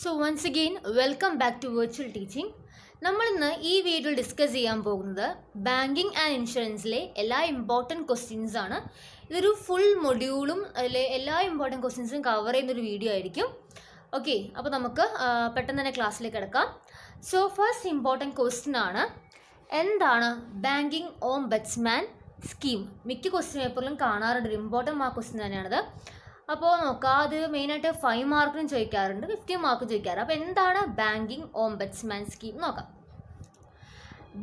So once again, welcome back to virtual teaching. നമ്മൾ ഇന്ന് ഈ വീഡിയോയിൽ ഡിസ്കസ് ചെയ്യാൻ പോകുന്നത് ബാങ്കിങ് ആൻഡ് ഇൻഷുറൻസിലെ എല്ലാ ഇമ്പോർട്ടൻറ്റ് ക്വസ്റ്റ്യൻസ് ആണ്. ഇതൊരു ഫുൾ മൊഡ്യൂളും അതിലെ എല്ലാ ഇമ്പോർട്ടൻറ്റ് ക്വസ്റ്റ്യൻസും കവർ ചെയ്യുന്നൊരു വീഡിയോ ആയിരിക്കും. ഓക്കെ, അപ്പോൾ നമുക്ക് പെട്ടെന്ന് തന്നെ ക്ലാസ്സിലേക്ക് കിടക്കാം. സോ ഫസ്റ്റ് ഇമ്പോർട്ടൻറ്റ് ക്വസ്റ്റ്യൻ ആണ്, എന്താണ് ബാങ്കിങ് ഓംബഡ്സ്മാൻ സ്കീം? മിക്ക ക്വസ്റ്റ്യൻ പേപ്പറിലും കാണാറുണ്ട്, ഒരു ഇമ്പോർട്ടൻറ്റ് മാർക്ക് ക്വസ്റ്റ്യൻ തന്നെയാണത്. അപ്പോൾ നോക്കാം, അത് മെയിനായിട്ട് 5 മാർക്കിനും ചോദിക്കാറുണ്ട്, 50 മാർക്കും ചോദിക്കാറുണ്ട്. അപ്പോൾ എന്താണ് ബാങ്കിങ് ഓംബഡ്സ്മാൻ സ്കീം നോക്കാം.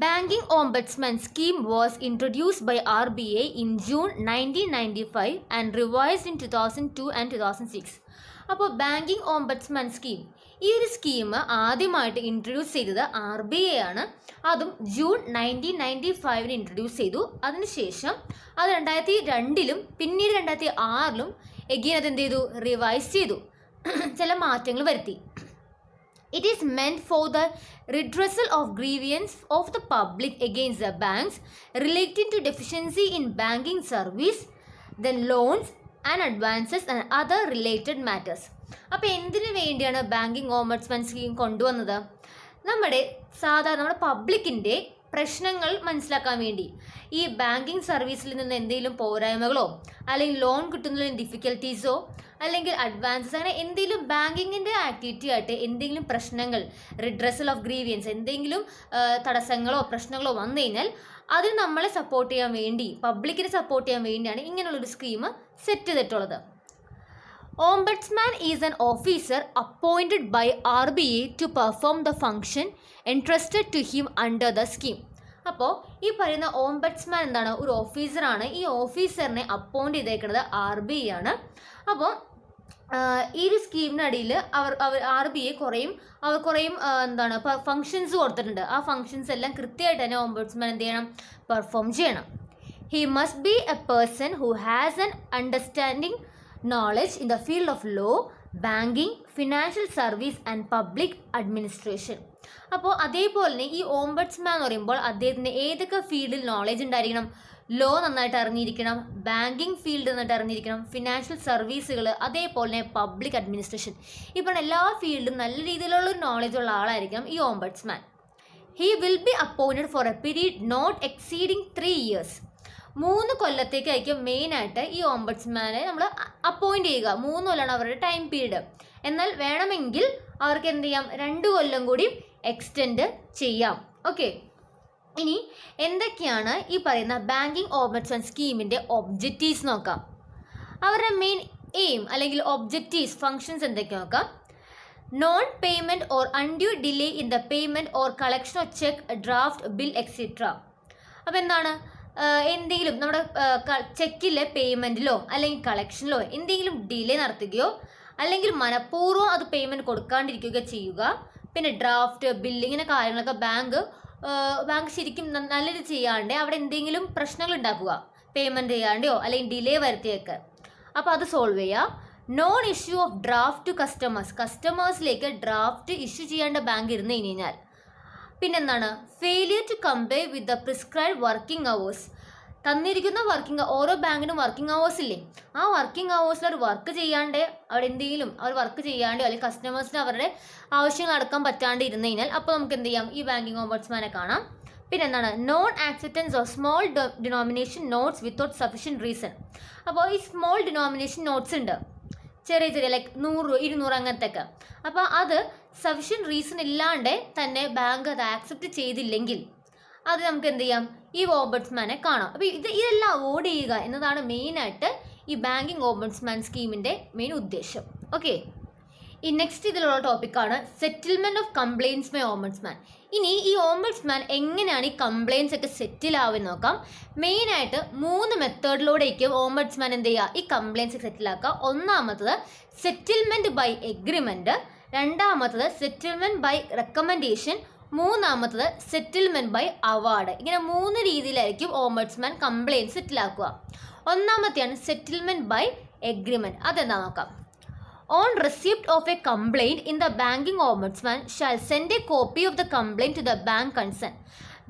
Banking ombudsman scheme was introduced by RBI in June 1995 and revised in 2002 and 2006. അപ്പോൾ ബാങ്കിങ് ഓംബഡ്സ്മാൻ സ്കീം, ഈ ഒരു സ്കീം ആദ്യമായിട്ട് ഇൻട്രൊഡ്യൂസ് ചെയ്തത് RBI ആണ്. അതും ജൂൺ 1995 ഇൻട്രൊഡ്യൂസ് ചെയ്തു. അതിനുശേഷം അത് 2002 പിന്നീട് 2006 എഗെയിൻ അതെന്ത് ചെയ്തു, റിവൈസ് ചെയ്തു, ചില മാറ്റങ്ങൾ വരുത്തി. It is meant for the redressal of grievance of the public against the banks relating to deficiency in banking service, then loans and advances and other related matters. അപ്പോൾ എന്തിനു വേണ്ടിയാണ് ബാങ്കിങ് ഓംബഡ്സ്മാൻ സ്കീം കൊണ്ടുവന്നത്? നമ്മുടെ പബ്ലിക്കിൻ്റെ പ്രശ്നങ്ങൾ മനസ്സിലാക്കാൻ വേണ്ടി, ഈ banking സർവീസിൽ നിന്ന് എന്തെങ്കിലും പോരായ്മകളോ അല്ലെങ്കിൽ ലോൺ കിട്ടുന്നതിൽ ഡിഫിക്കൽട്ടീസോ അല്ലെങ്കിൽ അഡ്വാൻസസ്, അങ്ങനെ എന്തെങ്കിലും ബാങ്കിങ്ങിൻ്റെ ആക്ടിവിറ്റി ആയിട്ട് എന്തെങ്കിലും പ്രശ്നങ്ങൾ, റിഡ്രസൽ ഓഫ് ഗ്രീവിയൻസ്, എന്തെങ്കിലും തടസ്സങ്ങളോ പ്രശ്നങ്ങളോ വന്നു കഴിഞ്ഞാൽ അതിന് നമ്മളെ സപ്പോർട്ട് ചെയ്യാൻ വേണ്ടി, പബ്ലിക്കിനെ സപ്പോർട്ട് ചെയ്യാൻ വേണ്ടിയാണ് ഇങ്ങനെയുള്ളൊരു സ്കീം സെറ്റ് ചെയ്തിട്ടുള്ളത്. Ombudsman is an officer appointed by RBI to perform the function entrusted to him under the scheme. അപ്പോൾ ഈ പറയുന്ന ഓംബഡ്സ്മാൻ എന്താണ്, ഒരു ഓഫീസറാണ്. ഈ ഓഫീസറിനെ അപ്പോയിൻ്റ് ചെയ്തേക്കുന്നത് RBI ആണ്. അപ്പോൾ ഈ ഒരു സ്കീമിനടിയിൽ RBI കുറേയും എന്താണ് ഫങ്ഷൻസ് കൊടുത്തിട്ടുണ്ട്. ആ ഫങ്ഷൻസ് എല്ലാം കൃത്യമായിട്ട് തന്നെ ഓംബഡ്സ്മാൻ എന്ത് ചെയ്യണം, പെർഫോം ചെയ്യണം. He must be a person who has an understanding knowledge in the field of law, banking, financial service and public administration. അപ്പോൾ അതേപോലെ തന്നെ ഈ ഓംബഡ്സ്മാൻ എന്ന് പറയുമ്പോൾ അദ്ദേഹത്തിന് ഏതൊക്കെ ഫീൽഡിൽ നോളജ് ഉണ്ടായിരിക്കണം? ലോ നന്നായിട്ട് അറിഞ്ഞിരിക്കണം, ബാങ്കിങ് ഫീൽഡ് നന്നായിട്ട് അറിഞ്ഞിരിക്കണം, ഫിനാൻഷ്യൽ സർവീസുകൾ, അതേപോലെ തന്നെ പബ്ലിക് അഡ്മിനിസ്ട്രേഷൻ. ഇപ്പോൾ എല്ലാ ഫീൽഡും നല്ല രീതിയിലുള്ള ഒരു നോളജ് ഉള്ള ആളായിരിക്കണം ഈ ഓംബഡ്സ്മാൻ. He will be appointed for a period not exceeding 3 years. 3 കൊല്ലത്തേക്കായിരിക്കും മെയിനായിട്ട് ഈ ഓംബഡ്സ്മാനെ നമ്മൾ അപ്പോയിൻ്റ് ചെയ്യുക. 3 കൊല്ലമാണ് അവരുടെ ടൈം പീരീഡ്. എന്നാൽ വേണമെങ്കിൽ അവർക്ക് എന്ത് ചെയ്യാം, 2 കൊല്ലം കൂടി എക്സ്റ്റെൻഡ് ചെയ്യാം. ഓക്കെ, ഇനി എന്തൊക്കെയാണ് ഈ പറയുന്ന ബാങ്കിങ് ഓംബഡ്സ്മാൻ സ്കീമിൻ്റെ ഒബ്ജക്റ്റീവ്സ് നോക്കാം. അവരുടെ മെയിൻ എയിം അല്ലെങ്കിൽ ഒബ്ജക്റ്റീവ്സ്, ഫങ്ഷൻസ് എന്തൊക്കെ നോക്കാം. Non payment or undue delay in the payment or collection of cheque, draft, bill etcetera. അപ്പോൾ എന്താണ്, എന്തെങ്കിലും നമ്മുടെ ചെക്കിലെ പേയ്മെൻറ്റിലോ അല്ലെങ്കിൽ കളക്ഷനിലോ എന്തെങ്കിലും ഡിലേ നടത്തുകയോ അല്ലെങ്കിൽ മനഃപൂർവ്വം അത് പേയ്മെൻറ്റ് കൊടുക്കാണ്ടിരിക്കുകയോ ചെയ്യുക. പിന്നെ ഡ്രാഫ്റ്റ്, ബില്ല്, ഇങ്ങനെ കാര്യങ്ങളൊക്കെ ബാങ്ക് ശരിക്കും നല്ല രീതി ചെയ്യാണ്ട് അവിടെ എന്തെങ്കിലും പ്രശ്നങ്ങൾ ഉണ്ടാക്കുക, പേയ്മെൻറ്റ് ചെയ്യാണ്ടെയോ അല്ലെങ്കിൽ ഡിലേ വരുത്തിയൊക്കെ. അപ്പോൾ അത് സോൾവ് ചെയ്യുക. Non issue of draft to കസ്റ്റമേഴ്സിലേക്ക് ഡ്രാഫ്റ്റ് ഇഷ്യൂ ചെയ്യേണ്ട ബാങ്ക് ഇരുന്ന് കഴിഞ്ഞാൽ. പിന്നെന്താണ്, failure to comply with the prescribe working hours. തന്നിരിക്കുന്ന ഓരോ ബാങ്കിനും വർക്കിംഗ് അവേഴ്സ് ഇല്ലേ, ആ വർക്കിംഗ് അവേഴ്സിൽ അവർ വർക്ക് ചെയ്യാണ്ട്, അവിടെ എന്തെങ്കിലും അവർ വർക്ക് ചെയ്യാണ്ടോ അല്ലെങ്കിൽ കസ്റ്റമേഴ്സിന് അവരുടെ ആവശ്യങ്ങൾ നടക്കാൻ പറ്റാണ്ട് ഇരുന്ന് കഴിഞ്ഞാൽ അപ്പോൾ നമുക്ക് എന്ത് ചെയ്യാം, ഈ ബാങ്കിങ് ഓംബഡ്സ്മാനെ കാണാം. പിന്നെ എന്താണ്, non acceptance of small denomination notes without sufficient reason. അപ്പോൾ ഈ സ്മോൾ ഡിനോമിനേഷൻ നോട്ട്സ് ഉണ്ട്, ചെറിയ ലൈക്ക് 100, 200 അങ്ങനത്തെയൊക്കെ. അപ്പോൾ അത് സഫിഷ്യൻറ്റ് റീസൺ ഇല്ലാണ്ട് തന്നെ ബാങ്ക് അത് ആക്സെപ്റ്റ് ചെയ്തില്ലെങ്കിൽ അത് നമുക്ക് എന്ത് ചെയ്യാം, ഈ ഓംബഡ്സ്മാനെ കാണാം. അപ്പോൾ ഇതെല്ലാം അവോയ്ഡ് ചെയ്യുക എന്നതാണ് മെയിനായിട്ട് ഈ ബാങ്കിങ് ഓംബഡ്സ്മാൻ സ്കീമിൻ്റെ മെയിൻ ഉദ്ദേശം. ഓക്കെ, ഈ നെക്സ്റ്റ് ഇതിലുള്ള ടോപ്പിക്കാണ് സെറ്റിൽമെൻറ്റ് ഓഫ് കംപ്ലയിൻറ്റ്സ് ബൈ ഓംബഡ്സ്മാൻ. ഇനി ഈ ഓംബഡ്സ്മാൻ എങ്ങനെയാണ് ഈ കംപ്ലയിൻറ്റ്സ് ഒക്കെ സെറ്റിൽ ആവുമെന്ന് നോക്കാം. മെയിനായിട്ട് 3 മെത്തേഡിലൂടെയൊക്കെ ഓംബഡ്സ്മാൻ എന്ത് ചെയ്യുക, ഈ കംപ്ലയിൻറ്റ്സ് സെറ്റിലാക്കുക. ഒന്നാമത്തത് സെറ്റിൽമെൻറ്റ് ബൈ എഗ്രിമെൻറ്റ്, രണ്ടാമത്തത് സെറ്റിൽമെൻറ്റ് ബൈ റെക്കമെൻഡേഷൻ, മൂന്നാമത്തത് സെറ്റിൽമെൻറ്റ് ബൈ അവാർഡ്. ഇങ്ങനെ 3 രീതിയിലായിരിക്കും ഓംബഡ്സ്മാൻ കംപ്ലയിൻറ്റ് സെറ്റിലാക്കുക. ഒന്നാമത്തെയാണ് സെറ്റിൽമെൻറ്റ് ബൈ എഗ്രിമെൻറ്റ്. അതെന്താ നോക്കാം. On receipt of a complaint in the banking ombudsman shall send a copy of the complaint to the bank concerned.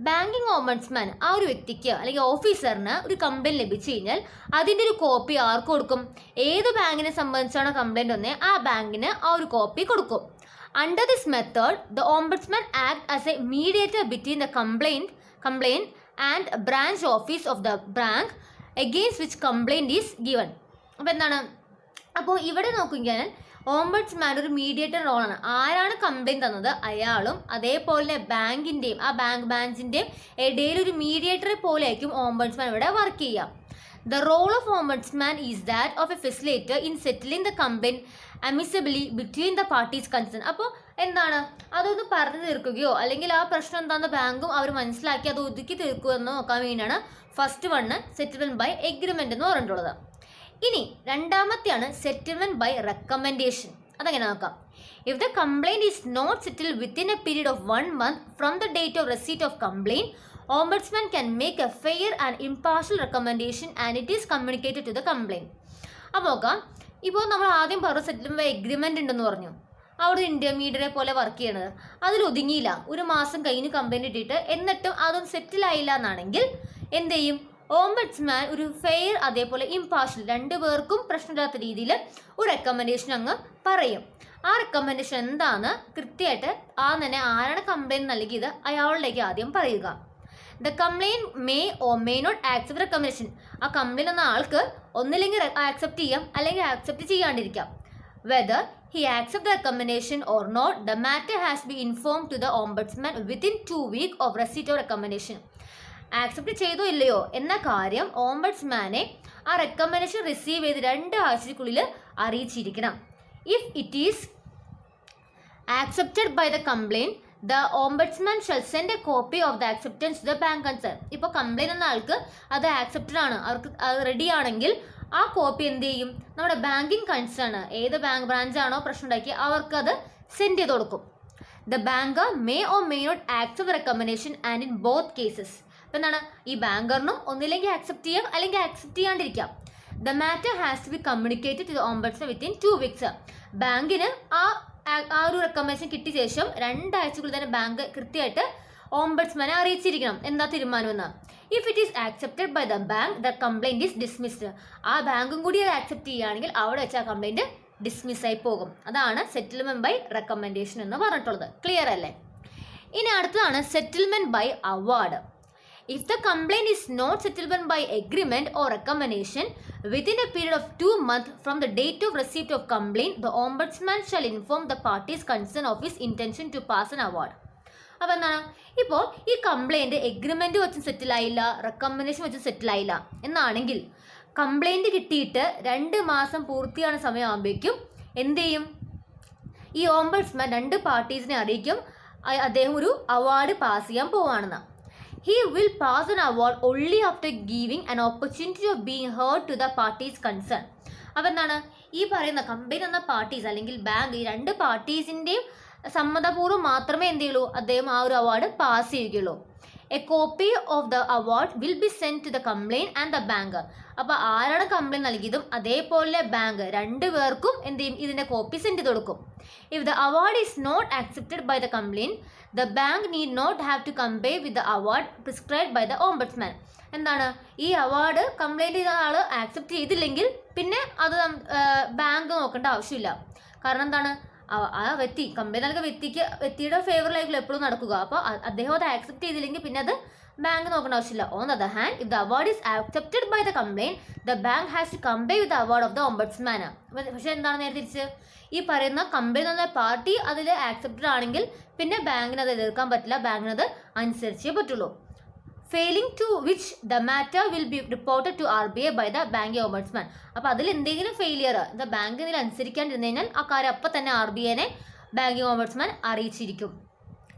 Banking ombudsman ആ ഒരു വ്യക്തിക്ക് അല്ലെങ്കിൽ ഓഫീസറിന് ഒരു കംപ്ലയിൻറ്റ് ലഭിച്ചു കഴിഞ്ഞാൽ അതിൻ്റെ ഒരു കോപ്പി ആർക്ക് കൊടുക്കും? ഏത് ബാങ്കിനെ സംബന്ധിച്ചാണോ കംപ്ലയിൻറ്റ് വന്നത് ആ ബാങ്കിന് ആ ഒരു കോപ്പി കൊടുക്കും. Under this method, the ombudsman acts as a mediator between the complaint and branch office of the bank against which complaint is given. അപ്പോൾ എന്താണ്? അപ്പോൾ ഇവിടെ നോക്കിക്കഴിഞ്ഞാൽ ഓംബഡ്സ്മാൻ ഒരു മീഡിയേറ്റർ റോളാണ്. ആരാണ് കംപ്ലയിൻറ്റ് തന്നത് അയാളും അതേപോലെ ബാങ്കിൻ്റെയും ആ ബ്രാഞ്ചിൻ്റെയും ഇടയിൽ ഒരു മീഡിയേറ്ററെ പോലെ ആയിരിക്കും ഓംബഡ്സ്മാൻ ഇവിടെ വർക്ക് ചെയ്യുക. The role of ombudsman is that of a facilitator in settling the complaint amicably between the parties concerned. അപ്പോൾ എന്താണ്? അതൊന്ന് പറഞ്ഞു തീർക്കുകയോ അല്ലെങ്കിൽ ആ പ്രശ്നം എന്താണെന്ന് ബാങ്കും അവർ മനസ്സിലാക്കി അത് ഒതുക്കി തീർക്കുക എന്ന് നോക്കാൻ വേണ്ടിയാണ് first one settlement by agreement എന്ന് പറഞ്ഞിട്ടുള്ളത്. ഇനി രണ്ടാമത്തെയാണ് സെറ്റിൽമെൻറ്റ് ബൈ റെക്കമെൻഡേഷൻ. അതെങ്ങനെ നോക്കാം. If the complaint is not settled within a period of 1 month from the date of receipt of complaint, Ombudsman can make a fair and impartial recommendation and it is communicated to the complaint. അപ്പോൾ നോക്കാം. ഇപ്പോൾ നമ്മൾ ആദ്യം പറഞ്ഞ settlement by agreement ഉണ്ടെന്ന് പറഞ്ഞു. അവിടെ ഇൻ്റർമീഡിയറെ പോലെ വർക്ക് ചെയ്യണത് അതിൽ ഒതുങ്ങിയില്ല. ഒരു മാസം കഴിഞ്ഞ് കംപ്ലയിൻറ്റ് ഇട്ടിട്ട് എന്നിട്ടും അതൊന്നും സെറ്റിലായില്ല എന്നാണെങ്കിൽ എന്ത് ചെയ്യും? ഓംബഡ്സ്മാൻ ഒരു ഫെയർ അതേപോലെ ഇംപാർഷ്യൽ രണ്ടു പേർക്കും പ്രശ്നമില്ലാത്ത രീതിയിൽ ഒരു റെക്കമെൻഡേഷൻ അങ്ങ് പറയും. ആ റെക്കമെൻഡേഷൻ എന്താണെന്ന് കൃത്യമായിട്ട് തന്നെ ആരാണ് കംപ്ലയിൻറ്റ് നൽകിയത് അയാളിലേക്ക് ആദ്യം പറയുക. The complaint may or may not accept recommendation. ആ കംപ്ലയിൻറ്റ് എന്ന ആൾക്ക് ഒന്നില്ലെങ്കിൽ ആക്സെപ്റ്റ് ചെയ്യാം അല്ലെങ്കിൽ ആക്സെപ്റ്റ് ചെയ്യാണ്ടിരിക്കാം. Whether he accepts the recommendation or not, the matter has to be informed to the ombudsman within 2 weeks of receipt of recommendation. Accept ചെയ്തോ ഇല്ലയോ എന്ന കാര്യം ഓംബഡ്സ്മാനെ ആ റെക്കമെൻഡേഷൻ റിസീവ് ചെയ്ത് 2 ആഴ്ചയ്ക്കുള്ളിൽ അറിയിച്ചിരിക്കണം. If it is accepted by the complaint, the ombudsman shall send a copy of the acceptance to the bank concern. ഇപ്പോൾ complaint എന്ന ആൾക്ക് അത് ആക്സെപ്റ്റഡ് ആണ്, അവർക്ക് അത് റെഡി ആണെങ്കിൽ ആ കോപ്പി എന്ത് ചെയ്യും? നമ്മുടെ ബാങ്കിങ് കൺസേൺ ഏത് ബാങ്ക് ബ്രാഞ്ചാണോ പ്രശ്നം ഉണ്ടാക്കി അവർക്കത് സെൻഡ് ചെയ്ത് കൊടുക്കും. The banker may or may not accept recommendation and in both cases. അപ്പം എന്താണ്? ഈ ബാങ്കറിനും ഒന്നില്ലെങ്കിൽ ആക്സെപ്റ്റ് ചെയ്യാം അല്ലെങ്കിൽ ആക്സെപ്റ്റ് ചെയ്യാണ്ടിരിക്കാം. The matter has to be communicated to the ombudsman within 2 weeks. ബാങ്കിന് ആ ഒരു റെക്കമെൻഡേഷൻ കിട്ടിയ ശേഷം 2 ആഴ്ചക്കുള്ളിൽ തന്നെ ബാങ്ക് കൃത്യമായിട്ട് ഓംബഡ്സ്മാനെ അറിയിച്ചിരിക്കണം എന്താ തീരുമാനമെന്ന്. If it is accepted by the bank, the complaint is dismissed. ആ ബാങ്കും കൂടി അത് ആക്സെപ്റ്റ് ചെയ്യുകയാണെങ്കിൽ അവിടെ വെച്ച് ആ കംപ്ലയിൻറ്റ് ഡിസ്മിസ് ആയി പോകും. അതാണ് സെറ്റിൽമെൻറ്റ് ബൈ റെക്കമെൻഡേഷൻ എന്ന് പറഞ്ഞിട്ടുള്ളത്. ക്ലിയർ അല്ലേ? ഇനി അടുത്തതാണ് settlement by award. If the complaint is not settlement by agreement or recommendation within a period of 2 months from the date of receipt of complaint, the ombudsman shall inform the parties concerned of his intention to pass an award. അപ്പോൾ എന്താണ്? ഇപ്പോൾ ഈ complaint agreement വെച്ച് സെറ്റിലായില്ല, recommendation വെച്ച് സെറ്റിലായില്ല എന്നാണെങ്കിൽ complaint കിട്ടിയിട്ട് 2 മാസം പൂർത്തിയാകുന്ന സമയമാകുമ്പോഴേക്കും എന്ത് ചെയ്യും? ഈ ഓംബഡ്സ്മാൻ 2 പാർട്ടീസിനെ അറിയിക്കും അദ്ദേഹം ഒരു അവാർഡ് പാസ് ചെയ്യാൻ പോവുകയാണെന്ന്. He will pass an award only after giving an opportunity of being heard to the parties concerned. അപ്പോൾ എന്താണ്? ഈ പറയുന്ന കമ്പനി എന്ന പാർട്ടീസ് അല്ലെങ്കിൽ ബാങ്ക് ഈ 2 പാർട്ടീസിൻ്റെയും സമ്മതപൂർവ്വം മാത്രമേ എന്ത് ചെയ്യുള്ളൂ അദ്ദേഹം ആ ഒരു അവാർഡ് പാസ് ചെയ്യുകയുള്ളൂ. A copy of the award will be send to the complaint and the banker. അപ്പോൾ ആരാണ് കംപ്ലയിൻറ്റ് നൽകിയതും അതേപോലെ ബാങ്ക് 2 പേർക്കും എന്ത് ചെയ്യും? ഇതിൻ്റെ കോപ്പി സെൻഡ് ചെയ്ത് കൊടുക്കും. If the award is not accepted by the complaint, the bank need not have to comply with the award prescribed by the ombudsman. എന്താണ്? ഈ അവാർഡ് കംപ്ലയിൻറ്റ് ചെയ്ത ആൾ ആക്സെപ്റ്റ് ചെയ്തില്ലെങ്കിൽ പിന്നെ അത് ബാങ്ക് നോക്കേണ്ട ആവശ്യമില്ല. കാരണം എന്താണ്? ആ വ്യക്തി കംപ്ലയിൻറ്റ് നൽകിയ വ്യക്തിയുടെ ഫേവറിലായിരിക്കും എപ്പോഴും നടക്കുക. അപ്പോൾ അദ്ദേഹം അത് ആക്സെപ്റ്റ് ചെയ്തില്ലെങ്കിൽ പിന്നെ അത് ബാങ്ക് നോക്കേണ്ട ആവശ്യമില്ല. On the other hand, if the award is accepted by the complaint, the bank has to comply with the award of the ombudsman. പക്ഷേ എന്താണ് നേരെ തിരിച്ച്? ഈ പറയുന്ന കംപ്ലയിൻറ്റ് എന്ന പാർട്ടി അതിൽ ആക്സെപ്റ്റഡ് ആണെങ്കിൽ പിന്നെ ബാങ്കിന് അത് എതിർക്കാൻ പറ്റില്ല, ബാങ്കിന് അത് അനുസരിച്ചേ പറ്റുള്ളൂ. Failing to which the matter will be reported to RBI by the banking ombudsman. അപ്പോൾ അതിൽ എന്തെങ്കിലും ഫെയിലിയർ ദ ബാങ്ക് ഇതിൽ അനുസരിക്കാണ്ടിരുന്നു കഴിഞ്ഞാൽ ആ കാര്യം അപ്പം തന്നെ RBIനെ banking ഓംബഡ്സ്മാൻ അറിയിച്ചിരിക്കും.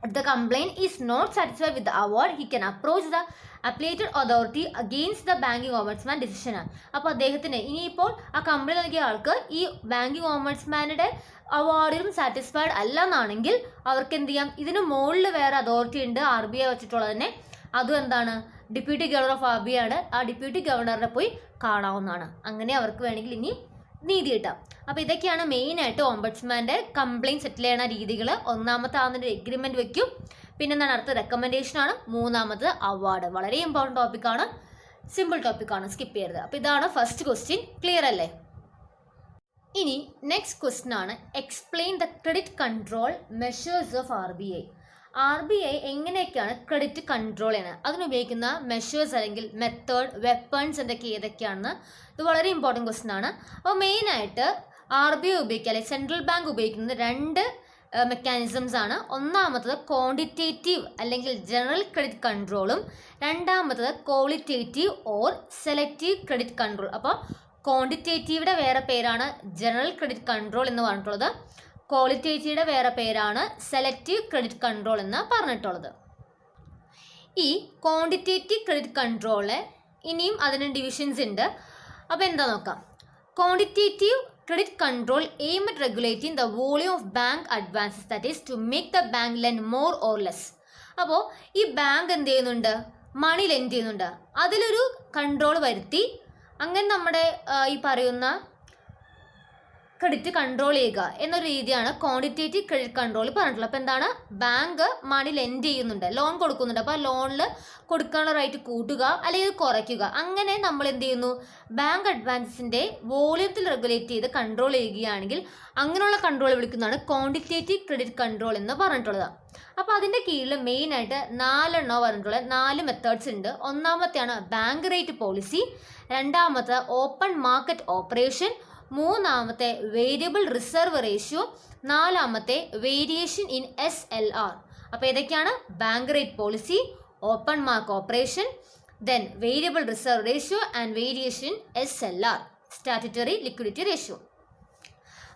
If the complaint is not satisfied with the award, he can approach the appellated authority against the banking ombudsman decision. അപ്പോൾ അദ്ദേഹത്തിന് ഇനിയിപ്പോൾ ആ കംപ്ലയിൻറ്റ് നൽകിയ ആൾക്ക് ഈ ബാങ്കിങ് ഓംബഡ്സ്മാനുടെ അവാർഡിലും സാറ്റിസ്ഫൈഡ് അല്ല എന്നാണെങ്കിൽ അവർക്ക് എന്ത് ചെയ്യാം? ഇതിന് മുകളിൽ വേറെ അതോറിറ്റി ഉണ്ട് RBI വെച്ചിട്ടുള്ളത് തന്നെ. അതും എന്താണ്? ഡെപ്യൂട്ടി ഗവർണർ ഓഫ് RBI ആണ്. ആ ഡെപ്യൂട്ടി ഗവർണറിനെ പോയി കാണാവുന്നതാണ്. അങ്ങനെ അവർക്ക് വേണമെങ്കിൽ ഇനി നീതി കിട്ടാം. അപ്പോൾ ഇതൊക്കെയാണ് മെയിനായിട്ട് ഓംബഡ്സ്മാൻ്റെ കംപ്ലയിൻറ്റ് സെറ്റിൽ ചെയ്യുന്ന രീതികൾ. ഒന്നാമത്തെ ആവുന്നൊരു എഗ്രിമെൻറ്റ് വയ്ക്കും, പിന്നെ എന്താണ് അടുത്ത റെക്കമെൻഡേഷൻ ആണ്, മൂന്നാമത് അവാർഡ്. വളരെ ഇമ്പോർട്ടൻറ്റ് ടോപ്പിക്കാണ്, സിമ്പിൾ ടോപ്പിക്കാണ്, സ്കിപ്പ് ചെയ്യരുത്. അപ്പോൾ ഇതാണ് ഫസ്റ്റ് ക്വസ്റ്റ്യൻ. ക്ലിയർ അല്ലേ? ഇനി നെക്സ്റ്റ് ക്വസ്റ്റ്യൻ ആണ്, explain the credit control measures of RBI. RBI എങ്ങനെയൊക്കെയാണ് ക്രെഡിറ്റ് കൺട്രോൾ ചെയ്യുന്നത്, അതിനുപയോഗിക്കുന്ന മെഷേഴ്സ് അല്ലെങ്കിൽ മെത്തേഡ്, വെപ്പൺസ് ഏതൊക്കെയാണെന്ന് ഇത് വളരെ ഇമ്പോർട്ടൻറ്റ് ക്വസ്റ്റ്യൻ ആണ്. അപ്പോൾ മെയിനായിട്ട് RBI ഉപയോഗിക്കുക അല്ലെങ്കിൽ സെൻട്രൽ ബാങ്ക് ഉപയോഗിക്കുന്നത് രണ്ട് മെക്കാനിസംസ് ആണ്. ഒന്നാമത്തത് ക്വാണ്ടിറ്റേറ്റീവ് അല്ലെങ്കിൽ ജനറൽ ക്രെഡിറ്റ് കൺട്രോളും രണ്ടാമത്തത് qualitative or selective credit control. അപ്പോൾ ക്വാണ്ടിറ്റേറ്റീവിൻ്റെ വേറെ പേരാണ് ജനറൽ ക്രെഡിറ്റ് കൺട്രോൾ എന്ന് പറഞ്ഞിട്ടുള്ളത്, ക്വാളിറ്റേറ്റീവിൻ്റെ വേറെ പേരാണ് സെലക്റ്റീവ് ക്രെഡിറ്റ് കൺട്രോൾ എന്ന് പറഞ്ഞിട്ടുള്ളത്. ഈ ക്വാണ്ടിറ്റേറ്റീവ് ക്രെഡിറ്റ് കൺട്രോള് ഇനിയും അതിന് ഡിവിഷൻസ് ഉണ്ട്. അപ്പോൾ എന്താ നോക്കാം. Quantitative credit control aim at regulating the volume of bank advances, that is to make the bank lend more or less. അപ്പോൾ ഈ ബാങ്ക് എന്ത് ചെയ്യുന്നുണ്ട്, മണി ലെൻഡ് ചെയ്യുന്നുണ്ട്, അതിലൊരു കൺട്രോൾ വരുത്തി അങ്ങനെ നമ്മുടെ ഈ പറയുന്ന ക്രെഡിറ്റ് കൺട്രോൾ ചെയ്യുക എന്നൊരു രീതിയാണ് ക്വാണ്ടിറ്റേറ്റീവ് ക്രെഡിറ്റ് കൺട്രോൾ പറഞ്ഞിട്ടുള്ളത്. അപ്പോൾ എന്താണ്, ബാങ്ക് മണി ലെൻഡ് ചെയ്യുന്നുണ്ട്, ലോൺ കൊടുക്കുന്നുണ്ട്, അപ്പോൾ ആ ലോണിൽ കൊടുക്കാനുള്ള റേറ്റ് കൂട്ടുക അല്ലെങ്കിൽ കുറയ്ക്കുക, അങ്ങനെ നമ്മൾ എന്ത് ചെയ്യുന്നു, ബാങ്ക് അഡ്വാൻസിൻ്റെ വോളിയത്തിൽ റെഗുലേറ്റ് ചെയ്ത് കൺട്രോൾ ചെയ്യുകയാണെങ്കിൽ അങ്ങനെയുള്ള കൺട്രോൾ വിളിക്കുന്നതാണ് ക്വാണ്ടിറ്റേറ്റീവ് ക്രെഡിറ്റ് കൺട്രോൾ എന്ന് പറഞ്ഞിട്ടുള്ളത്. അപ്പോൾ അതിൻ്റെ കീഴിൽ മെയിനായിട്ട് 4 പറഞ്ഞിട്ടുള്ള 4 മെത്തേഡ്സ് ഉണ്ട്. ഒന്നാമത്തെയാണ് ബാങ്ക് റേറ്റ് പോളിസി, രണ്ടാമത്തെ ഓപ്പൺ മാർക്കറ്റ് ഓപ്പറേഷൻ, മൂന്നാമത്തെ വേരിയബിൾ റിസർവ് റേഷ്യോ, നാലാമത്തെ വേരിയേഷൻ ഇൻ SLR. അപ്പോൾ ഏതൊക്കെയാണ്, bank rate policy, open mark operation, then variable reserve ratio and variation SLR, statutory liquidity ratio.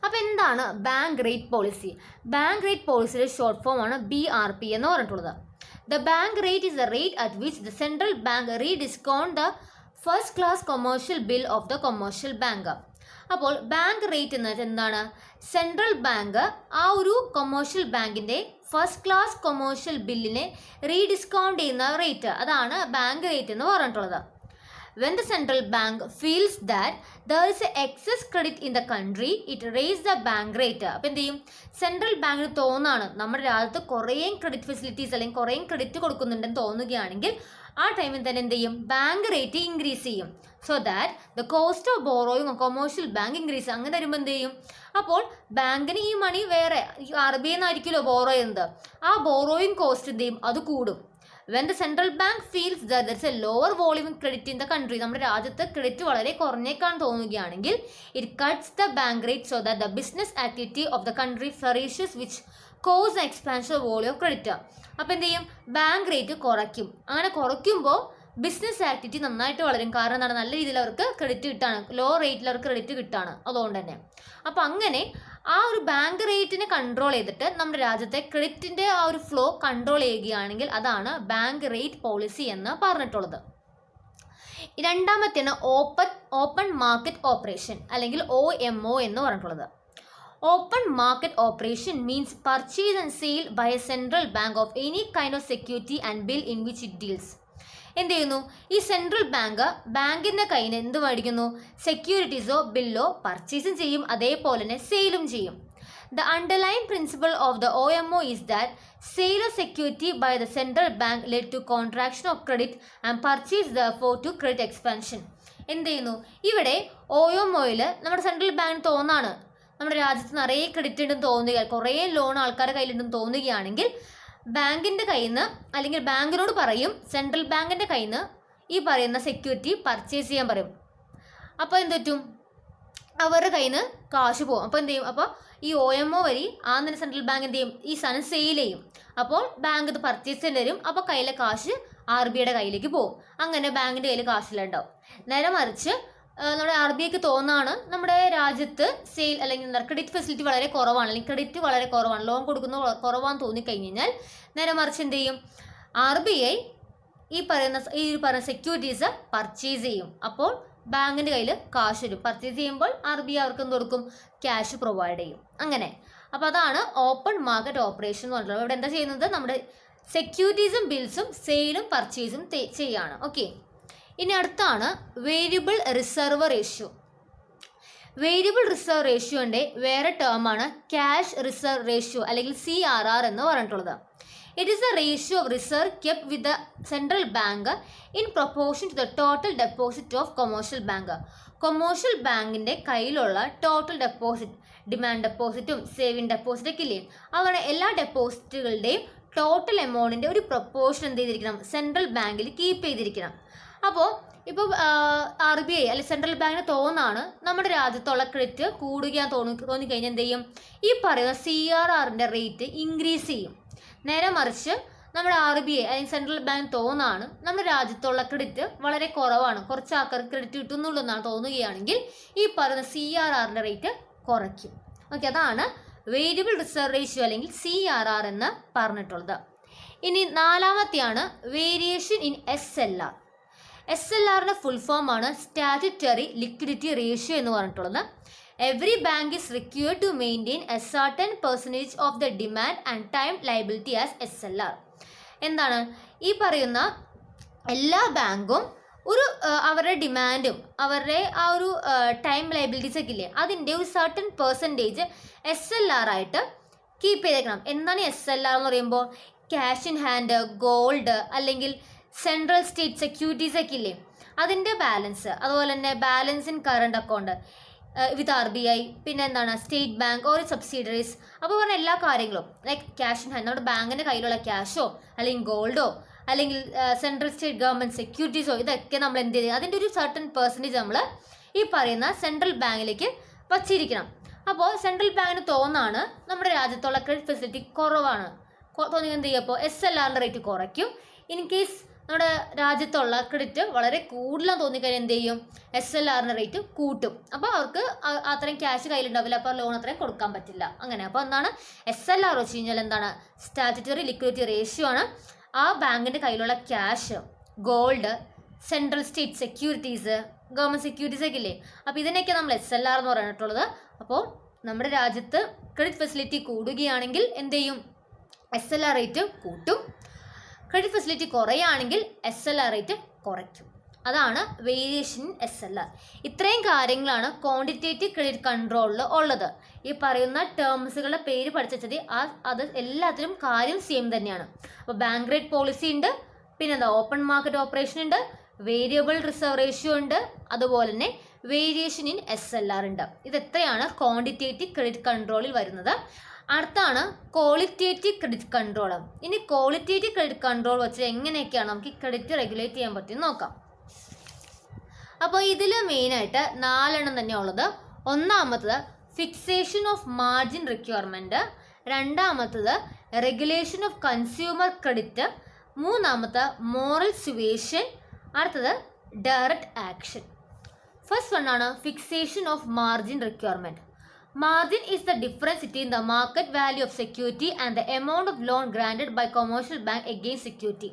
അപ്പോൾ എന്താണ് bank rate policy? Bank rate പോളിസിയുടെ short form ആണ് BRP എന്ന് പറഞ്ഞിട്ടുള്ളത്. The bank rate is the rate at which the central bank rediscount the first class commercial bill of the commercial bank. അപ്പോൾ bank rate എന്ന് വെച്ചാൽ എന്താണ്, central bank ആ ഒരു കൊമേഴ്ഷ്യൽ ബാങ്കിൻ്റെ ഫസ്റ്റ് ക്ലാസ് കൊമേഴ്ഷ്യൽ ബില്ലിനെ റീഡിസ്കൗണ്ട് ചെയ്യുന്ന റേറ്റ്, അതാണ് ബാങ്ക് റേറ്റ് എന്ന് പറഞ്ഞിട്ടുള്ളത്. When the central bank feels that there is excess credit in the country, it raises the bank rate. അപ്പോൾ എന്ത് ചെയ്യും, സെൻട്രൽ ബാങ്കിന് തോന്നാണ് നമ്മുടെ രാജ്യത്ത് കുറേ ക്രെഡിറ്റ് ഫെസിലിറ്റീസ് അല്ലെങ്കിൽ കുറേ ക്രെഡിറ്റ് കൊടുക്കുന്നുണ്ടെന്ന് തോന്നുകയാണെങ്കിൽ ആ ടൈമിൽ തന്നെ എന്ത് ചെയ്യും, ബാങ്ക് റേറ്റ് ഇൻക്രീസ് ചെയ്യും. So that the cost of borrowing commercial bank increase. അങ്ങനെ വരുമ്പോൾ എന്ത് ചെയ്യും, അപ്പോൾ ബാങ്കിന് ഈ മണി വേറെ RBI എന്നായിരിക്കുമല്ലോ ബോറോ ചെയ്യുന്നത്, ആ ബോറോയിങ് കോസ്റ്റ് എന്ത് ചെയ്യും, അത് കൂടും. When the central bank feels that there is a lower volume of credit in the country, നമ്മുടെ രാജ്യത്ത് ക്രെഡിറ്റ് വളരെ കുറഞ്ഞേക്കാൻ തോന്നുകയാണെങ്കിൽ it cuts the bank rate so that the business activity of the country flourishes, which cause the expansion of volume of credit. അപ്പോൾ എന്ത് ചെയ്യും, bank rate കുറയ്ക്കും. അങ്ങനെ കുറയ്ക്കുമ്പോൾ ബിസിനസ് ആക്ടിവിറ്റി നന്നായിട്ട് വളരും. കാരണം എന്താണ്, നല്ല രീതിയിൽ അവർക്ക് ക്രെഡിറ്റ് കിട്ടാണ്, ലോ റേറ്റിൽ അവർക്ക് ക്രെഡിറ്റ് കിട്ടാണ്. അതുകൊണ്ട് തന്നെ അപ്പോൾ അങ്ങനെ ആ ഒരു ബാങ്ക് റേറ്റിനെ കൺട്രോൾ ചെയ്തിട്ട് നമ്മുടെ രാജ്യത്തെ ക്രെഡിറ്റിൻ്റെ ആ ഒരു ഫ്ലോ കൺട്രോൾ ചെയ്യുകയാണെങ്കിൽ അതാണ് ബാങ്ക് റേറ്റ് പോളിസി എന്ന് പറഞ്ഞിട്ടുള്ളത്. രണ്ടാമത്തെയാണ് ഓപ്പൺ മാർക്കറ്റ് ഓപ്പറേഷൻ അല്ലെങ്കിൽ OMO എന്ന് പറഞ്ഞിട്ടുള്ളത്. Open market operation means purchase and sale by a central bank of any kind of security and bill in which it deals. എന്ത് ചെയ്യുന്നു, ഈ സെൻട്രൽ ബാങ്കിൻ്റെ കയ്യിൽ നിന്ന് എന്ത് മേടിക്കുന്നു, സെക്യൂരിറ്റീസോ ബില്ലോ പർച്ചേസും ചെയ്യും, അതേപോലെ തന്നെ സെയിലും ചെയ്യും. The underline principle of the OMO is that sale of security by the central bank led to contraction of credit and purchase therefore to credit expansion. എന്ത് ചെയ്യുന്നു, ഇവിടെ OMOയിൽ നമ്മുടെ സെൻട്രൽ ബാങ്കിന് തോന്നാണ് നമ്മുടെ രാജ്യത്ത് നിറയെ ക്രെഡിറ്റ് ഉണ്ടെന്ന് തോന്നുക, കുറേ ലോൺ ആൾക്കാരുടെ കയ്യിലുണ്ടെന്ന് തോന്നുകയാണെങ്കിൽ ബാങ്കിൻ്റെ കയ്യിൽ നിന്ന് അല്ലെങ്കിൽ ബാങ്കിനോട് പറയും, സെൻട്രൽ ബാങ്കിൻ്റെ കയ്യിൽ നിന്ന് ഈ പറയുന്ന സെക്യൂരിറ്റി പർച്ചേസ് ചെയ്യാൻ പറയും. അപ്പോൾ എന്ത് പറ്റും, അവരുടെ കയ്യിൽ നിന്ന് കാശ് പോകും. അപ്പോൾ എന്ത് ചെയ്യും, അപ്പോൾ ഈ OMO വഴി ആ തന്നെ സെൻട്രൽ ബാങ്ക് എന്ത് ചെയ്യും, ഈ സാധനം സെയിൽ ചെയ്യും. അപ്പോൾ ബാങ്ക് ഇത് പർച്ചേസ് ചെയ്ത് തരും. അപ്പോൾ കയ്യിലെ കാശ് RBIയുടെ കയ്യിലേക്ക് പോകും. അങ്ങനെ ബാങ്കിൻ്റെ കയ്യിൽ കാശിലുണ്ടാവും. നേരെ മറിച്ച് നമ്മുടെ RBIക്ക് തോന്നാണ് നമ്മുടെ രാജ്യത്ത് സെയിൽ അല്ലെങ്കിൽ എന്താ ക്രെഡിറ്റ് ഫെസിലിറ്റി വളരെ കുറവാണ്, അല്ലെങ്കിൽ ക്രെഡിറ്റ് വളരെ കുറവാണ്, ലോൺ കൊടുക്കുന്ന കുറവാന്ന് തോന്നിക്കഴിഞ്ഞ് കഴിഞ്ഞാൽ നേരെ മറിച്ച് എന്ത് ചെയ്യും, RBI ഈ പറയുന്ന സെക്യൂരിറ്റീസ് പർച്ചേസ് ചെയ്യും. അപ്പോൾ ബാങ്കിൻ്റെ കയ്യിൽ കാശ് വരും. പർച്ചേസ് ചെയ്യുമ്പോൾ RBI അവർക്ക് എന്ത് കൊടുക്കും, ക്യാഷ് പ്രൊവൈഡ് ചെയ്യും. അങ്ങനെ അപ്പോൾ അതാണ് ഓപ്പൺ മാർക്കറ്റ് ഓപ്പറേഷൻ എന്ന് പറഞ്ഞിട്ടുള്ളത്. ഇവിടെ എന്താ ചെയ്യുന്നത്, നമ്മുടെ സെക്യൂരിറ്റീസും ബിൽസും സെയിലും പർച്ചേസും ചെയ്യാണ്. ഓക്കെ, ഇനി അടുത്താണ് variable reserve ratio. Variable reserve റേഷ്യോൻ്റെ വേറെ ടേമാണ് ക്യാഷ് റിസർവ് റേഷ്യോ അല്ലെങ്കിൽ CRR എന്ന് പറഞ്ഞിട്ടുള്ളത്. It is a ratio of reserve kept with the central bank in proportion to the total deposit of commercial bank. Commercial ബാങ്കിൻ്റെ കയ്യിലുള്ള ടോട്ടൽ ഡെപ്പോസിറ്റ്, ഡിമാൻഡ് ഡെപ്പോസിറ്റും saving deposit ഒക്കെ ഇല്ലേ, അങ്ങനെ എല്ലാ ഡെപ്പോസിറ്റുകളുടെയും ടോട്ടൽ എമൗണ്ടിൻ്റെ ഒരു പ്രൊപ്പോർഷൻ എന്ത് ചെയ്തിരിക്കണം, സെൻട്രൽ ബാങ്കിൽ കീപ്പ് ചെയ്തിരിക്കണം. അപ്പോൾ ഇപ്പോൾ RBI അല്ലെങ്കിൽ സെൻട്രൽ ബാങ്കിന് തോന്നാണ് നമ്മുടെ രാജ്യത്തുള്ള ക്രെഡിറ്റ് കൂടുകയാന്ന് തോന്നിക്കഴിഞ്ഞാൽ എന്ത് ചെയ്യും, ഈ പറയുന്ന CRRൻ്റെ റേറ്റ് ഇൻക്രീസ് ചെയ്യും. നേരെ മറിച്ച് നമ്മുടെ RBI അല്ലെങ്കിൽ സെൻട്രൽ ബാങ്ക് തോന്നാണ് നമ്മുടെ രാജ്യത്തുള്ള ക്രെഡിറ്റ് വളരെ കുറവാണ്, കുറച്ച് ആൾക്കാർക്ക് ക്രെഡിറ്റ് കിട്ടുന്നുള്ളൂ എന്നാണ് തോന്നുകയാണെങ്കിൽ ഈ പറയുന്ന CRRൻ്റെ റേറ്റ് കുറയ്ക്കും. ഓക്കെ, അതാണ് വേരിയബിൾ റിസർവ് റേഷ്യോ അല്ലെങ്കിൽ CRR എന്ന് പറഞ്ഞിട്ടുള്ളത്. ഇനി നാലാമത്തെയാണ് വേരിയേഷൻ ഇൻ SLR. SLRൻ്റെ ഫുൾ ഫോം ആണ് സ്റ്റാറ്റ്യൂട്ടറി ലിക്വിഡിറ്റി റേഷ്യോ എന്ന് പറഞ്ഞിട്ടുള്ളത്. Every bank is required to maintain a certain percentage of the demand and time liability as SLR. എന്താണ് ഈ പറയുന്ന എല്ലാ ബാങ്കും ഒരു അവരുടെ ഡിമാൻഡും അവരുടെ ആ ഒരു ടൈം ലയബിലിറ്റീസ് ഒക്കെ ഇല്ലേ, അതിൻ്റെ ഒരു സർട്ടൻ പെർസെൻറ്റേജ് SLR ആയിട്ട് കീപ്പ് ചെയ്തേക്കണം. എന്താണ് SLR എന്ന് പറയുമ്പോൾ ക്യാഷ് ഇൻ ഹാൻഡ്, ഗോൾഡ് അല്ലെങ്കിൽ സെൻട്രൽ സ്റ്റേറ്റ് സെക്യൂരിറ്റീസ് ഒക്കെ ഇല്ലേ, അതിൻ്റെ ബാലൻസ്, അതുപോലെ തന്നെ balance in current account with RBI, പിന്നെ എന്താണ് സ്റ്റേറ്റ് ബാങ്ക് ഓർ സബ്സിഡറീസ്. അപ്പോൾ പറഞ്ഞ എല്ലാ കാര്യങ്ങളും ലൈക്ക് ക്യാഷ് ഇൻ ഹാൻഡ്, നമ്മുടെ ബാങ്കിൻ്റെ കയ്യിലുള്ള ക്യാഷോ അല്ലെങ്കിൽ ഗോൾഡോ അല്ലെങ്കിൽ സെൻട്രൽ സ്റ്റേറ്റ് ഗവൺമെൻറ് സെക്യൂരിറ്റീസോ, ഇതൊക്കെ നമ്മൾ എന്ത് ചെയ്യും, അതിൻ്റെ ഒരു സർട്ടൻ പെർസെൻറ്റേജ് നമ്മൾ ഈ പറയുന്ന സെൻട്രൽ ബാങ്കിലേക്ക് വച്ചിരിക്കണം. അപ്പോൾ സെൻട്രൽ ബാങ്കിന് തോന്നാണ് നമ്മുടെ രാജ്യത്തുള്ള ക്രെഡിറ്റ് ഫെസിലിറ്റി കുറവാണ്, തോന്നി എന്ത് ചെയ്യും, അപ്പോൾ SLRൻ്റെ റേറ്റ് കുറയ്ക്കും. ഇൻ കേസ് നമ്മുടെ രാജ്യത്തുള്ള ക്രെഡിറ്റ് വളരെ കൂടുതലാന്ന് തോന്നിക്കഴിഞ്ഞാൽ എന്ത് ചെയ്യും, SLRൻ്റെ റേറ്റ് കൂട്ടും. അപ്പോൾ അവർക്ക് അത്രയും ക്യാഷ് കയ്യിലുണ്ടാവില്ല, അപ്പോൾ ലോൺ അത്രയും കൊടുക്കാൻ പറ്റില്ല. അങ്ങനെ അപ്പോൾ എന്താണ് SLR വെച്ച് കഴിഞ്ഞാൽ എന്താണ്, സ്റ്റാറ്റ്യൂട്ടറി ലിക്വിഡിറ്റി റേഷ്യോ ആണ്. ആ ബാങ്കിൻ്റെ കയ്യിലുള്ള cash, gold, central state securities, government securities ഒക്കെ ഇല്ലേ, അപ്പോൾ ഇതിനൊക്കെ നമ്മൾ SLR എന്ന് പറഞ്ഞിട്ടുള്ളത്. അപ്പോൾ നമ്മുടെ രാജ്യത്ത് ക്രെഡിറ്റ് ഫെസിലിറ്റി കൂടുകയാണെങ്കിൽ എന്ത് ചെയ്യും, SLR റേറ്റ് കൂട്ടും. ക്രെഡിറ്റ് ഫെസിലിറ്റി കുറയുകയാണെങ്കിൽ SLR റേറ്റ് കുറയ്ക്കും. അതാണ് വേരിയേഷൻ ഇൻ SLR. ഇത്രയും കാര്യങ്ങളാണ് ക്വാണ്ടിറ്റേറ്റീവ് ക്രെഡിറ്റ് കൺട്രോളിൽ ഉള്ളത്. ഈ പറയുന്ന ടേംസുകളുടെ പേര് പഠിച്ചത് അത് എല്ലാത്തിലും കാര്യം സെയിം തന്നെയാണ്. അപ്പോൾ ബാങ്ക് റേറ്റ് പോളിസി ഉണ്ട്, പിന്നെന്താ ഓപ്പൺ മാർക്കറ്റ് ഓപ്പറേഷൻ ഉണ്ട്, വേരിയബിൾ റിസർവ് റേഷ്യോ ഉണ്ട്, അതുപോലെ തന്നെ വേരിയേഷൻ ഇൻ SLR ഉണ്ട്. ഇതെത്രയാണ് ക്വാണ്ടിറ്റേറ്റീവ് ക്രെഡിറ്റ് കൺട്രോളിൽ വരുന്നത്. അടുത്താണ് ക്വാളിറ്റേറ്റീവ് ക്രെഡിറ്റ് കൺട്രോൾ. ഇനി ക്വാളിറ്റേറ്റീവ് ക്രെഡിറ്റ് കൺട്രോൾ വെച്ച് എങ്ങനെയൊക്കെയാണ് നമുക്ക് ക്രെഡിറ്റ് റെഗുലേറ്റ് ചെയ്യാൻ പറ്റുമെന്ന് നോക്കാം. അപ്പോൾ ഇതിൽ മെയിനായിട്ട് 4 തന്നെ ഉള്ളത്. ഒന്നാമത്തത് ഫിക്സേഷൻ ഓഫ് മാർജിൻ റിക്വയർമെൻറ്റ്, രണ്ടാമത്തത് റെഗുലേഷൻ ഓഫ് കൺസ്യൂമർ ക്രെഡിറ്റ്, മൂന്നാമത്തെ മോറൽ സുവേഷൻ, അടുത്തത് ഡയറക്റ്റ് ആക്ഷൻ. ഫസ്റ്റ് വൺ ആണ് fixation of margin requirement. Margin is the difference between the market value of security and the amount of loan granted by commercial bank against security.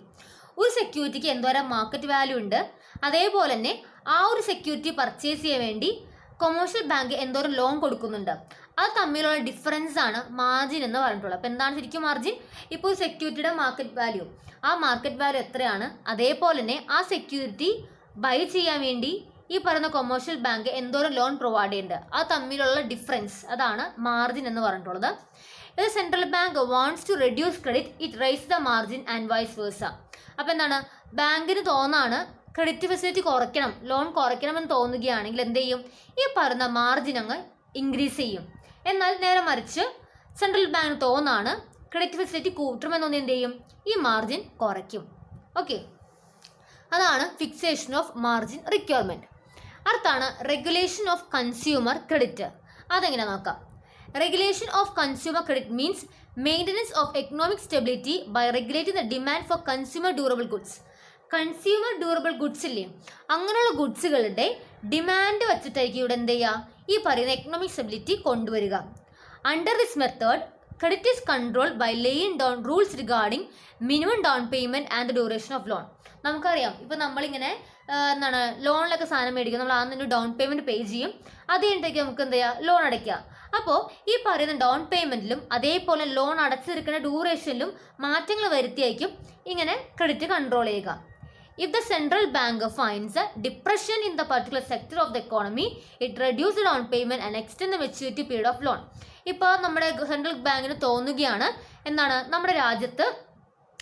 ഒരു സെക്യൂരിറ്റിക്ക് എന്തോരം market value ഉണ്ട്, അതേപോലെ തന്നെ ആ ഒരു security purchase ചെയ്യാൻ വേണ്ടി കൊമേഴ്ഷ്യൽ ബാങ്ക് എന്തോരം ലോൺ കൊടുക്കുന്നുണ്ട്, അത് തമ്മിലുള്ള ഡിഫറൻസ് ആണ് മാർജിൻ എന്ന് പറഞ്ഞിട്ടുള്ളത്. അപ്പോൾ എന്താണ് ശരിക്കും മാർജിൻ? ഇപ്പോൾ ഒരു സെക്യൂരിറ്റിയുടെ മാർക്കറ്റ് വാല്യൂ, ആ മാർക്കറ്റ് വാല്യൂ എത്രയാണ്, അതേപോലെ തന്നെ ആ സെക്യൂരിറ്റി ബൈ ചെയ്യാൻ വേണ്ടി ഈ പറയുന്ന കൊമേഴ്ഷ്യൽ ബാങ്ക് എന്തോരം ലോൺ പ്രൊവൈഡ് ചെയ്യുന്നുണ്ട്, അത് തമ്മിലുള്ള ഡിഫറൻസ്, അതാണ് മാർജിൻ എന്ന് പറഞ്ഞിട്ടുള്ളത്. ഇത് central bank wants to reduce credit, it rise the margin and vice versa. അപ്പോൾ എന്താണ്, ബാങ്കിന് തോന്നാണ് ക്രെഡിറ്റ് ഫെസിലിറ്റി കുറയ്ക്കണം, ലോൺ കുറയ്ക്കണമെന്ന് തോന്നുകയാണെങ്കിൽ എന്ത് ചെയ്യും, ഈ പറയുന്ന മാർജിൻ അങ്ങ് ഇൻക്രീസ് ചെയ്യും. എന്നാൽ നേരെ മറിച്ച് സെൻട്രൽ ബാങ്കിന് തോന്നാണ് ക്രെഡിറ്റ് ഫെസിലിറ്റി കൂട്ടണമെന്ന് തോന്നി എന്ത് ചെയ്യും, ഈ മാർജിൻ കുറയ്ക്കും. ഓക്കെ, അതാണ് ഫിക്സേഷൻ ഓഫ് മാർജിൻ റിക്വയർമെൻറ്റ്. അടുത്താണ് റെഗുലേഷൻ ഓഫ് കൺസ്യൂമർ ക്രെഡിറ്റ്. അതെങ്ങനെ നോക്കാം. Regulation of consumer credit means maintenance of economic stability by regulating the demand for consumer durable goods. Consumer durable goods ഇല്ലേ, അങ്ങനെയുള്ള ഗുഡ്സുകളുടെ ഡിമാൻഡ് വെച്ചിട്ടായിരിക്കും ഇവിടെ എന്ത് ചെയ്യുക, ഈ പറയുന്ന എക്കണോമിക് സ്റ്റെബിലിറ്റി കൊണ്ടുവരിക. Under this method credit is controlled by laying down rules regarding minimum down payment and the duration of loan. നമുക്കറിയാം, ഇപ്പോൾ നമ്മളിങ്ങനെ എന്താണ് ലോണിലൊക്കെ സാധനം മേടിക്കും, നമ്മൾ ആദ്യം ഡൗൺ പേയ്മെൻറ്റ് പേ ചെയ്യും, അത് കഴിഞ്ഞിട്ടേക്ക് നമുക്ക് എന്ത് ചെയ്യുക, ലോൺ അടയ്ക്കുക. അപ്പോൾ ഈ പറയുന്ന ഡൗൺ പേയ്മെൻറ്റിലും അതേപോലെ ലോൺ അടച്ചിരിക്കുന്ന ഡ്യൂറേഷനിലും മാറ്റങ്ങൾ വരുത്തിയായിരിക്കും ഇങ്ങനെ ക്രെഡിറ്റ് കൺട്രോൾ ചെയ്യുക. If the central bank finds a depression in the particular sector of the economy, it reduces the down payment and extend the maturity period of loan. ഇപ്പോൾ നമ്മുടെ സെൻട്രൽ ബാങ്കിന് തോന്നുകയാണ് എന്താണ്, നമ്മുടെ രാജ്യത്ത്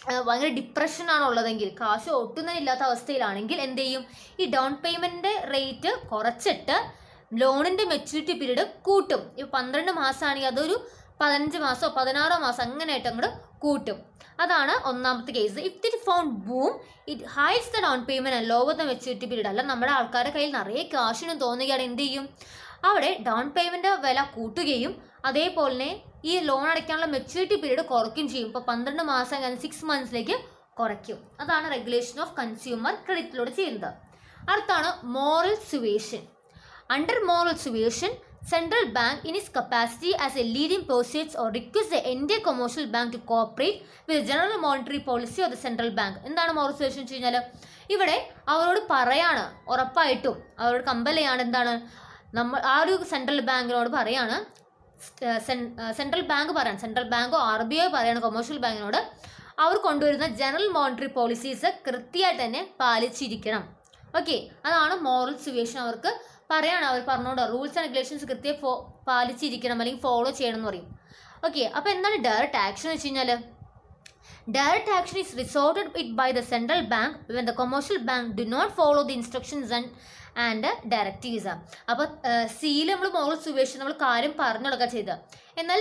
ഭയങ്കര ഡിപ്രഷനാണ് ഉള്ളതെങ്കിൽ, കാശ് ഒട്ടും തന്നെ ഇല്ലാത്ത അവസ്ഥയിലാണെങ്കിൽ എന്ത് ചെയ്യും, ഈ ഡൗൺ പേയ്മെൻറ്റിൻ്റെ റേറ്റ് കുറച്ചിട്ട് ലോണിൻ്റെ മെച്യൂരിറ്റി പീരീഡ് കൂട്ടും. ഇപ്പോൾ 12 മാസമാണെങ്കിൽ അതൊരു 15 മാസമോ 16 മാസം അങ്ങനെയായിട്ട് അങ്ങോട്ട് കൂട്ടും. അതാണ് ഒന്നാമത്തെ case. If it found boom it hides the Dawn payment and lower the maturity period. അല്ല നമ്മുടെ ആൾക്കാരുടെ കയ്യിൽ നിറയെ കാശിന് തോന്നുകയാണ് എന്ത് ചെയ്യും, അവിടെ ഡൗൺ പേയ്മെൻറ്റ് വില കൂട്ടുകയും അതേപോലെ തന്നെ ഈ ലോൺ അടയ്ക്കാനുള്ള മെച്യൂരിറ്റി പീരീഡ് കുറയ്ക്കുകയും ചെയ്യും. ഇപ്പോൾ 12 മാസം കഴിഞ്ഞ് 6 മന്ത്സിലേക്ക് കുറയ്ക്കും. അതാണ് റെഗുലേഷൻ ഓഫ് കൺസ്യൂമർ ക്രെഡിറ്റിലൂടെ ചെയ്യുന്നത്. അടുത്താണ് moral suasion. Under moral suasion, Central Bank in its capacity as a leading persuades or requests the entire commercial bank to cooperate with the general monetary policy of the central bank. എന്താണ് moral സുവേഷൻ വെച്ച് കഴിഞ്ഞാൽ, ഇവിടെ അവരോട് പറയാണ്, ഉറപ്പായിട്ടും അവരോട് compel ചെയ്യാണ്, എന്താണ് ആ ഒരു സെൻട്രൽ ബാങ്കിനോട് പറയാണ്, സെൻട്രൽ ബാങ്ക് പറയാണ്, സെൻട്രൽ ബാങ്കോ RBI പറയാണ് കൊമേഴ്ഷ്യൽ ബാങ്കിനോട് അവർ കൊണ്ടുവരുന്ന ജനറൽ മോണിറ്ററി പോളിസീസ് കൃത്യമായിട്ട് തന്നെ പാലിച്ചിരിക്കണം. ഓക്കെ, അതാണ് മോറൽ സുവേഷൻ. അവർക്ക് പറയാണ്, അവർ പറഞ്ഞോണ്ട് റൂൾസ് ആൻഡ് റെഗുലേഷൻസ് കൃത്യം പാലിച്ചിരിക്കണം അല്ലെങ്കിൽ ഫോളോ ചെയ്യണം എന്ന് പറയും. ഓക്കെ, അപ്പോൾ എന്താണ് ഡയറക്റ്റ് ആക്ഷൻ എന്ന് വെച്ച് കഴിഞ്ഞാൽ, direct action is resorted it by the central bank when the commercial bank do not follow the instructions and directives. അപ്പോൾ സിയിൽ നമ്മൾ മോറൽ സുവേഷൻ നമ്മൾ കാര്യം പറഞ്ഞു കൊടുക്കുക ചെയ്തത്. എന്നാൽ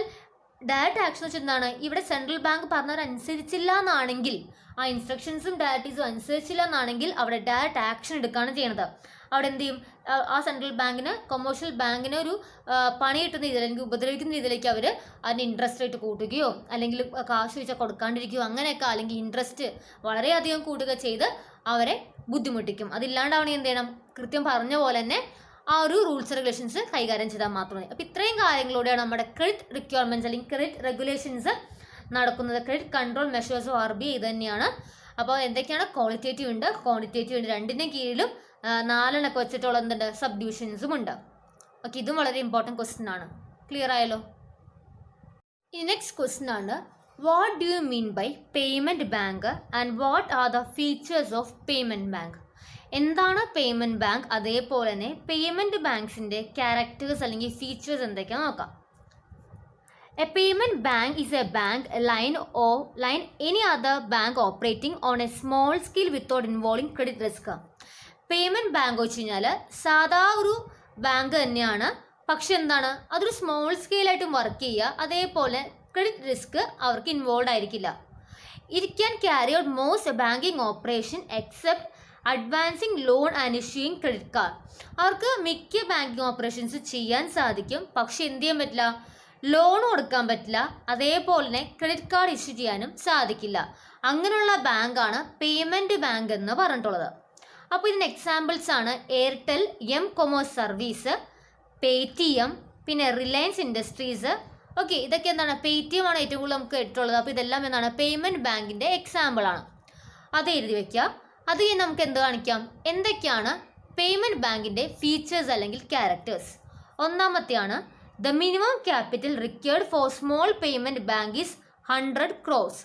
ഡയറക്റ്റ് ആക്ഷൻ വെച്ചാൽ എന്താണ്, ഇവിടെ സെൻട്രൽ ബാങ്ക് പറഞ്ഞവരനുസരിച്ചില്ല എന്നാണെങ്കിൽ, ആ ഇൻസ്ട്രക്ഷൻസും ഡയറക്റ്റീവ്സും അനുസരിച്ചില്ല എന്നാണെങ്കിൽ അവിടെ ഡയറക്റ്റ് ആക്ഷൻ എടുക്കുകയാണ് ചെയ്യുന്നത്. അവിടെ എന്ത് ചെയ്യും, ആ സെൻട്രൽ ബാങ്കിന് കൊമേഴ്ഷ്യൽ ബാങ്കിന് ഒരു പണി കിട്ടുന്ന രീതിയിൽ അല്ലെങ്കിൽ ഉപദ്രവിക്കുന്ന രീതിയിലേക്ക് അവർ അതിൻ്റെ ഇൻട്രസ്റ്റ് റേറ്റ് കൂട്ടുകയോ അല്ലെങ്കിൽ കാശ് വെച്ചാൽ കൊടുക്കാണ്ടിരിക്കുകയോ അങ്ങനെയൊക്കെ, അല്ലെങ്കിൽ ഇൻട്രസ്റ്റ് വളരെയധികം കൂടുക ചെയ്ത് അവരെ ബുദ്ധിമുട്ടിക്കും. അതില്ലാണ്ടാവണേ എന്ത് ചെയ്യണം, കൃത്യം പറഞ്ഞ പോലെ തന്നെ ആ ഒരു റൂൾസ് റെഗുലേഷൻസ് കൈകാര്യം ചെയ്താൽ മാത്രമേ. അപ്പോൾ ഇത്രയും കാര്യങ്ങളിലൂടെയാണ് നമ്മുടെ ക്രെഡിറ്റ് റിക്വയർമെൻറ്റ്സ് അല്ലെങ്കിൽ ക്രെഡിറ്റ് റെഗുലേഷൻസ് നടക്കുന്നത്. ക്രെഡിറ്റ് കൺട്രോൾ മെഷേഴ്സ് RBI ഇത് തന്നെയാണ്. അപ്പോൾ എന്തൊക്കെയാണ്, ക്വാളിറ്റേറ്റീവ് ഉണ്ട്, ക്വാണ്ടിറ്റേറ്റീവ് ഉണ്ട്, രണ്ടിൻ്റെ കീഴിലും 4 വെച്ചിട്ടുള്ള എന്തുണ്ട്, സബ് ഡിവിഷൻസും ഉണ്ട്. ഓക്കെ, ഇതും വളരെ ഇമ്പോർട്ടൻറ്റ് ക്വസ്റ്റ്യൻ ആണ്. ക്ലിയർ ആയല്ലോ. ഈ നെക്സ്റ്റ് ക്വസ്റ്റ്യൻ ആണ്, what do you mean by payment bank and what are the features of payment bank. എന്താണ് പേയ്മെൻറ്റ് ബാങ്ക്, അതേപോലെ തന്നെ പേയ്മെൻറ്റ് ബാങ്ക്സിൻ്റെ ക്യാരക്ടേഴ്സ് അല്ലെങ്കിൽ ഫീച്ചേഴ്സ് എന്തൊക്കെയാണെന്ന് നോക്കാം. A payment bank is a bank, a line or any other bank operating on a small scale without involving credit risk. Payment bank വെച്ച് കഴിഞ്ഞാൽ സാധാ ഒരു ബാങ്ക് തന്നെയാണ്, പക്ഷെ എന്താണ്, അതൊരു സ്മോൾ സ്കെയിലായിട്ടും വർക്ക് ചെയ്യുക, അതേപോലെ ക്രെഡിറ്റ് റിസ്ക് അവർക്ക് ഇൻവോൾവ് ആയിരിക്കില്ല. It can carry out most banking operation except advancing loan and issuing credit card. അവർക്ക് മിക്ക ബാങ്കിങ് ഓപ്പറേഷൻസ് ചെയ്യാൻ സാധിക്കും, പക്ഷെ എന്ത് ചെയ്യാൻ പറ്റില്ല, ലോൺ കൊടുക്കാൻ പറ്റില്ല, അതേപോലെ തന്നെ ക്രെഡിറ്റ് കാർഡ് ഇഷ്യൂ ചെയ്യാനും സാധിക്കില്ല. അങ്ങനെയുള്ള ബാങ്കാണ് പേയ്മെൻറ്റ് ബാങ്ക് എന്ന് പറഞ്ഞിട്ടുള്ളത്. അപ്പോൾ ഇതിന് എക്സാമ്പിൾസ് ആണ് എയർടെൽ, കൊമേഴ്സ് സർവീസ്, പേടിഎം, പിന്നെ റിലയൻസ് ഇൻഡസ്ട്രീസ്. ഓക്കെ, ഇതൊക്കെ എന്താണ്, പേടിഎം ആണ് ഏറ്റവും കൂടുതൽ നമുക്ക് കേട്ടിട്ടുള്ളത്. അപ്പോൾ ഇതെല്ലാം എന്താണ്, പേയ്മെൻറ്റ് ബാങ്കിൻ്റെ എക്സാമ്പിളാണ്. അത് എഴുതി വയ്ക്കുക. അത് കഴിഞ്ഞ് നമുക്ക് എന്ത് കാണിക്കാം, എന്തൊക്കെയാണ് പേയ്മെൻറ്റ് ബാങ്കിൻ്റെ ഫീച്ചേഴ്സ് അല്ലെങ്കിൽ ക്യാരക്ടേഴ്സ്. ഒന്നാമത്തെയാണ്, the minimum capital required for small payment bank is 100 crores.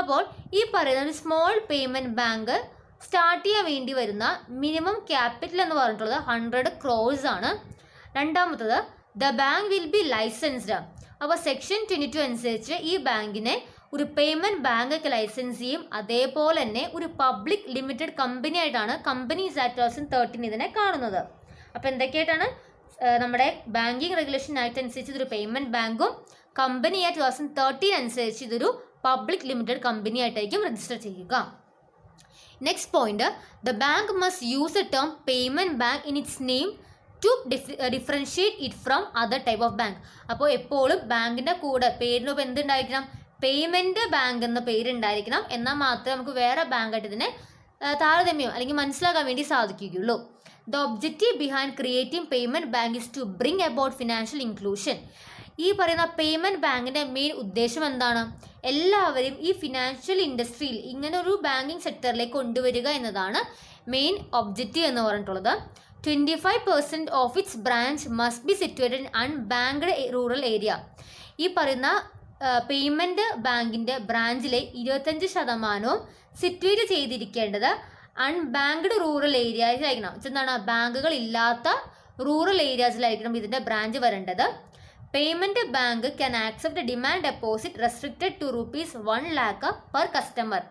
അപ്പോൾ ഈ പറയുന്ന ഒരു സ്മോൾ പേയ്മെൻറ്റ് ബാങ്ക് സ്റ്റാർട്ട് ചെയ്യാൻ വേണ്ടി വരുന്ന മിനിമം ക്യാപിറ്റൽ എന്ന് പറഞ്ഞിട്ടുള്ളത് 100 crores ആണ്. രണ്ടാമത്തത്, the bank will be licensed. അപ്പോൾ സെക്ഷൻ 22 അനുസരിച്ച് ഈ ബാങ്കിനെ ഒരു പേയ്മെൻറ്റ് ബാങ്കൊക്കെ ലൈസൻസ് ചെയ്യും. അതേപോലെ തന്നെ ഒരു പബ്ലിക് ലിമിറ്റഡ് കമ്പനി ആയിട്ടാണ് കമ്പനീസ് ആക്ട് 2013 ഇതിനെ കാണുന്നത്. അപ്പോൾ എന്തൊക്കെയായിട്ടാണ്, നമ്മുടെ ബാങ്കിങ് റെഗുലേഷൻ ആക്ട് അനുസരിച്ച് ഇതൊരു പേയ്മെൻറ്റ് ബാങ്കും, കമ്പനി ആക്ട് 2013 അനുസരിച്ച് ഇതൊരു പബ്ലിക് ലിമിറ്റഡ് കമ്പനി ആയിട്ടായിരിക്കും രജിസ്റ്റർ ചെയ്യുക. Next point, the bank must use a term payment bank in its name to differentiate it from other type of bank. അപ്പോൾ എപ്പോഴും ബാങ്കിൻ്റെ കൂടെ പേരിനൊപ്പം എന്തുണ്ടായിരിക്കണം, പേയ്മെൻറ്റ് ബാങ്ക് എന്ന പേരുണ്ടായിരിക്കണം. എന്നാൽ മാത്രമേ നമുക്ക് വേറെ ബാങ്കായിട്ട് ഇതിനെ താരതമ്യം അല്ലെങ്കിൽ മനസ്സിലാക്കാൻ വേണ്ടി സാധിക്കുകയുള്ളൂ. The objective behind creating payment bank is to bring about financial inclusion. ഈ പറയുന്ന പേയ്മെൻറ്റ് ബാങ്കിൻ്റെ മെയിൻ ഉദ്ദേശം എന്താണ്, എല്ലാവരും ഈ ഫിനാൻഷ്യൽ ഇൻഡസ്ട്രിയിൽ ഇങ്ങനെ ഒരു ബാങ്കിങ് സെക്ടറിലേക്ക് കൊണ്ടുവരിക എന്നതാണ് മെയിൻ ഒബ്ജക്റ്റീവ് എന്ന് പറഞ്ഞിട്ടുള്ളത്. 25% of its branch must be situated in unbanked rural area. ഈ പറയുന്ന പേയ്മെൻറ്റ് ബാങ്കിൻ്റെ ബ്രാഞ്ചിലെ 25% സിറ്റുവേറ്റ് ചെയ്തിരിക്കേണ്ടത് അൺബാങ്ക്ഡ് റൂറൽ ഏരിയയിലായിരിക്കണം. എന്താണ്, ബാങ്കുകൾ ഇല്ലാത്ത റൂറൽ ഏരിയാസിലായിരിക്കണം ഇതിൻ്റെ ബ്രാഞ്ച് വരേണ്ടത്. Payment bank can accept demand deposit restricted to ₹1 lakh per customer.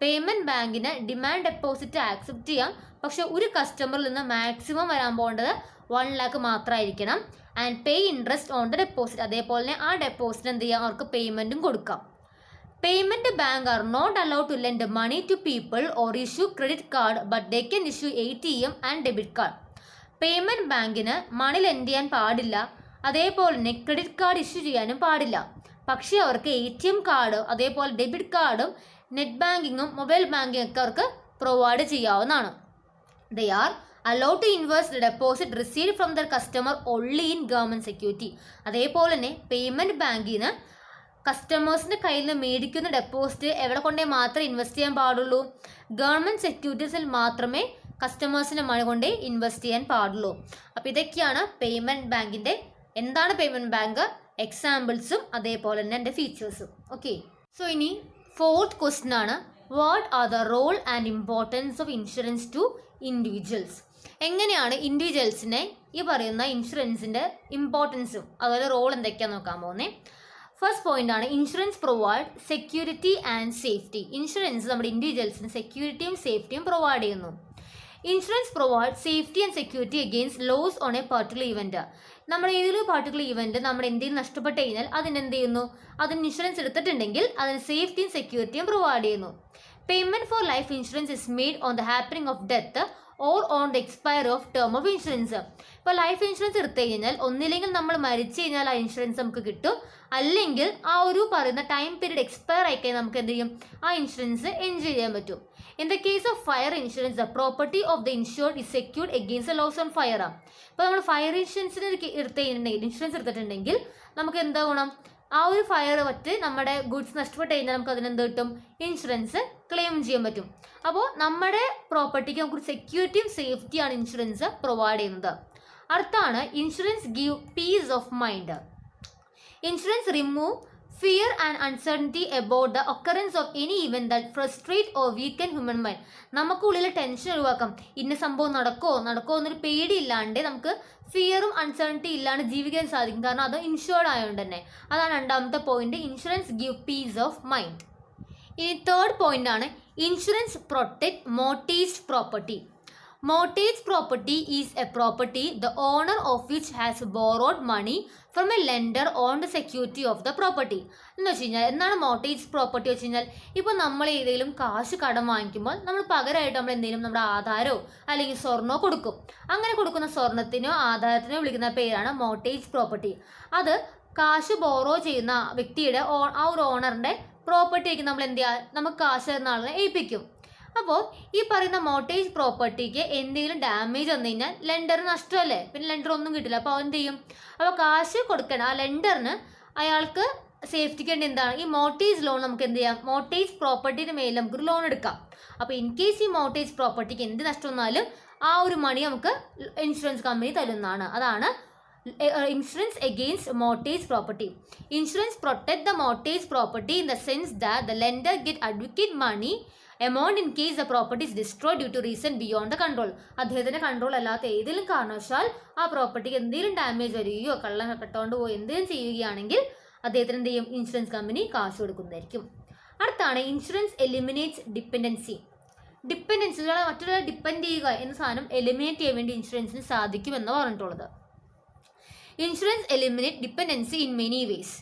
Payment ബാങ്കിന് ഡിമാൻഡ് ഡെപ്പോസിറ്റ് ആക്സെപ്റ്റ് ചെയ്യാം, പക്ഷെ ഒരു കസ്റ്റമറിൽ നിന്ന് മാക്സിമം വരാൻ പോകേണ്ടത് 1 lakh മാത്രമായിരിക്കണം. And pay interest on the deposit. അതേപോലെ തന്നെ ആ ഡെപ്പോസിറ്റ് എന്ത് ചെയ്യാം, അവർക്ക് പേയ്മെൻറ്റും കൊടുക്കാം. Payment bank are not allowed to lend money to people or issue credit card, but they can issue ATM and debit card. Payment ബാങ്കിന് മണി ലെൻഡ് ചെയ്യാൻ പാടില്ല, അതേപോലെ തന്നെ ക്രെഡിറ്റ് കാർഡ് ഇഷ്യൂ ചെയ്യാനും പാടില്ല. പക്ഷേ അവർക്ക് ATM കാർഡ്, അതേപോലെ ഡെബിറ്റ് കാർഡും നെറ്റ് ബാങ്കിങ്ങും മൊബൈൽ ബാങ്കിങ്ങും ഒക്കെ അവർക്ക് പ്രൊവൈഡ് ചെയ്യാവുന്നതാണ്. They are allowed to invest the deposit received from their customer only in government security. അതേപോലെ തന്നെ പേയ്മെൻറ്റ് ബാങ്കിന് കസ്റ്റമേഴ്സിൻ്റെ കയ്യിൽ നിന്ന് മേടിക്കുന്ന ഡെപ്പോസിറ്റ് എവിടെ കൊണ്ടേ മാത്രമേ ഇൻവെസ്റ്റ് ചെയ്യാൻ പാടുള്ളൂ, ഗവൺമെൻറ് സെക്യൂരിറ്റീസിൽ മാത്രമേ കസ്റ്റമേഴ്സിൻ്റെ മണി കൊണ്ടേ ഇൻവെസ്റ്റ് ചെയ്യാൻ പാടുള്ളൂ. അപ്പോൾ ഇതൊക്കെയാണ് പേയ്മെൻറ്റ് ബാങ്കിൻ്റെ, എന്താണ് പേയ്മെൻറ്റ് ബാങ്ക്, എക്സാമ്പിൾസും അതേപോലെ തന്നെ എൻ്റെ ഫീച്ചേഴ്സും. ഓക്കെ, സോ ഇനി 4th ക്വസ്റ്റ്യൻ ആണ്, what are the role and importance of insurance to individuals. എങ്ങനെയാണ് ഇൻഡിവിജ്വൽസിനെ ഈ പറയുന്ന ഇൻഷുറൻസിൻ്റെ ഇമ്പോർട്ടൻസും അതുപോലെ റോൾ എന്തൊക്കെയാണെന്ന് നോക്കാൻ പോകുന്നത്. ഫസ്റ്റ് പോയിന്റ് ആണ്, insurance provide security and safety. Insurance നമ്മുടെ ഇൻഡിവിജ്വൽസിന് സെക്യൂരിറ്റിയും സേഫ്റ്റിയും പ്രൊവൈഡ് ചെയ്യുന്നു. Insurance provide safety and security against loss on a particular event. നമ്മുടെ ഏതൊരു പർട്ടിക്കുലർ ഇവൻറ്റ് നമ്മുടെ എന്തെങ്കിലും നഷ്ടപ്പെട്ട് കഴിഞ്ഞാൽ അതിനെന്ത് ചെയ്യുന്നു, അതിന് ഇൻഷുറൻസ് എടുത്തിട്ടുണ്ടെങ്കിൽ അതിന് സേഫ്റ്റിയും സെക്യൂരിറ്റിയും പ്രൊവൈഡ് ചെയ്യുന്നു. Payment four life insurance is made on the happening of death or on the expire of term of insurance. ഇപ്പോൾ ലൈഫ് ഇൻഷുറൻസ് എടുത്തു കഴിഞ്ഞാൽ ഒന്നില്ലെങ്കിൽ നമ്മൾ മരിച്ചു കഴിഞ്ഞാൽ ആ ഇൻഷുറൻസ് നമുക്ക് കിട്ടും, അല്ലെങ്കിൽ ആ ഒരു പറയുന്ന ടൈം പീരീഡ് എക്സ്പയർ ആയിക്കഴിഞ്ഞാൽ നമുക്ക് എന്ത് ചെയ്യും, ആ ഇൻഷുറൻസ് എൻജോയ് ചെയ്യാൻ പറ്റും. In the case of fire insurance, the property of the insured is secured against loss on fire. ഇപ്പോൾ നമ്മൾ ഫയർ ഇൻഷുറൻസിന് ഇൻഷുറൻസ് എടുത്തിട്ടുണ്ടെങ്കിൽ നമുക്ക് എന്താ ഗുണം, ആ ഒരു ഫയർ പറ്റി നമ്മുടെ ഗുഡ്സ് നഷ്ടപ്പെട്ട് കഴിഞ്ഞാൽ നമുക്ക് അതിനെന്ത് കിട്ടും, ഇൻഷുറൻസ് ക്ലെയിം ചെയ്യാൻ പറ്റും. അപ്പോൾ നമ്മുടെ പ്രോപ്പർട്ടിക്ക് നമുക്കൊരു സെക്യൂരിറ്റിയും സേഫ്റ്റിയാണ് ഇൻഷുറൻസ് പ്രൊവൈഡ് ചെയ്യുന്നത്. അടുത്താണ്, insurance give peace of mind. Insurance remove fear and uncertainty about the occurrence of any event that frustrate or weaken human mind. നമുക്കുള്ളിൽ ടെൻഷൻ ഒഴിവാക്കാം, ഇന്ന സംഭവം നടക്കുമോ എന്നൊരു പേടിയില്ലാണ്ട് നമുക്ക് ഫിയറും അൺസർട്ടനിറ്റി ഇല്ലാണ്ട് ജീവിക്കാൻ സാധിക്കും, കാരണം അത് ഇൻഷുർഡ് ആയതുകൊണ്ട് തന്നെ. അതാണ് രണ്ടാമത്തെ point, insurance give peace of mind. ഇനി 3rd പോയിന്റ് ആണ്, insurance protect mortgaged property. Mortgage property is a property the owner of which has borrowed money from a lender on the security of the property. എന്ന് വെച്ച് കഴിഞ്ഞാൽ എന്താണ് mortgage property വെച്ച് കഴിഞ്ഞാൽ, ഇപ്പോൾ നമ്മൾ ഏതെങ്കിലും കാശ് കടം വാങ്ങിക്കുമ്പോൾ നമ്മൾ പകരമായിട്ട് നമ്മൾ എന്തെങ്കിലും നമ്മുടെ ആധാരമോ അല്ലെങ്കിൽ സ്വർണ്ണമോ കൊടുക്കും. അങ്ങനെ കൊടുക്കുന്ന സ്വർണത്തിനോ ആധാരത്തിനോ വിളിക്കുന്ന പേരാണ് മോർട്ടേജ് പ്രോപ്പർട്ടി. അത് കാശ് ബോറോ ചെയ്യുന്ന വ്യക്തിയുടെ ആ ഒരു ഓണറിൻ്റെ പ്രോപ്പർട്ടിക്ക് നമ്മൾ എന്ത് ചെയ്യുക, നമുക്ക് കാശ് തരുന്ന ആളിനെ ഏൽപ്പിക്കും. അപ്പോൾ ഈ പറയുന്ന മോർട്ടേജ് പ്രോപ്പർട്ടിക്ക് എന്തെങ്കിലും ഡാമേജ് വന്നു കഴിഞ്ഞാൽ ലെൻഡറിന് നഷ്ടമല്ലേ, പിന്നെ ലെൻഡർ ഒന്നും കിട്ടില്ല. അപ്പോൾ എന്ത് ചെയ്യും, അപ്പോൾ കാശ് കൊടുക്കണം ആ ലെൻഡറിന്, അയാൾക്ക് സേഫ്റ്റിക്ക് വേണ്ടി എന്താണ് ഈ മോർട്ടേജ് ലോൺ നമുക്ക് എന്ത് ചെയ്യാം, മോർട്ടേജ് പ്രോപ്പർട്ടിയുടെ മേൽ നമുക്കൊരു ലോൺ എടുക്കാം. അപ്പോൾ ഇൻ കേസ് ഈ മോർട്ടേജ് പ്രോപ്പർട്ടിക്ക് എന്ത് നഷ്ടം വന്നാലും ആ ഒരു മണി നമുക്ക് ഇൻഷുറൻസ് കമ്പനി തരുന്നതാണ്. അതാണ് insurance against mortgage property. Insurance protect the mortgage property in the sense that the lender get adequate money amount in case the property is destroyed due to reason beyond the control. അദ്ദേഹത്തിൻ്റെ control അല്ലാത്ത ഏതെങ്കിലും കാരണവശാൽ ആ പ്രോപ്പർട്ടിക്ക് എന്തെങ്കിലും damage വരികയോ കള്ളം കെട്ടുകൊണ്ട് പോയി എന്തെങ്കിലും ചെയ്യുകയാണെങ്കിൽ അദ്ദേഹത്തിന് എന്ത് ചെയ്യും, ഇൻഷുറൻസ് കമ്പനി കാശ് കൊടുക്കുന്നതായിരിക്കും. അടുത്താണ്, ഇൻഷുറൻസ് എലിമിനേറ്റ്സ് ഡിപ്പെൻഡൻസി. ഡിപ്പെൻഡൻസികളെ മറ്റൊരാളെ ഡിപ്പെൻഡ് ചെയ്യുക എന്ന സാധനം എലിമിനേറ്റ് ചെയ്യാൻ വേണ്ടി ഇൻഷുറൻസിന് സാധിക്കുമെന്ന് പറഞ്ഞിട്ടുള്ളത്. Insurance eliminate dependency in many vase.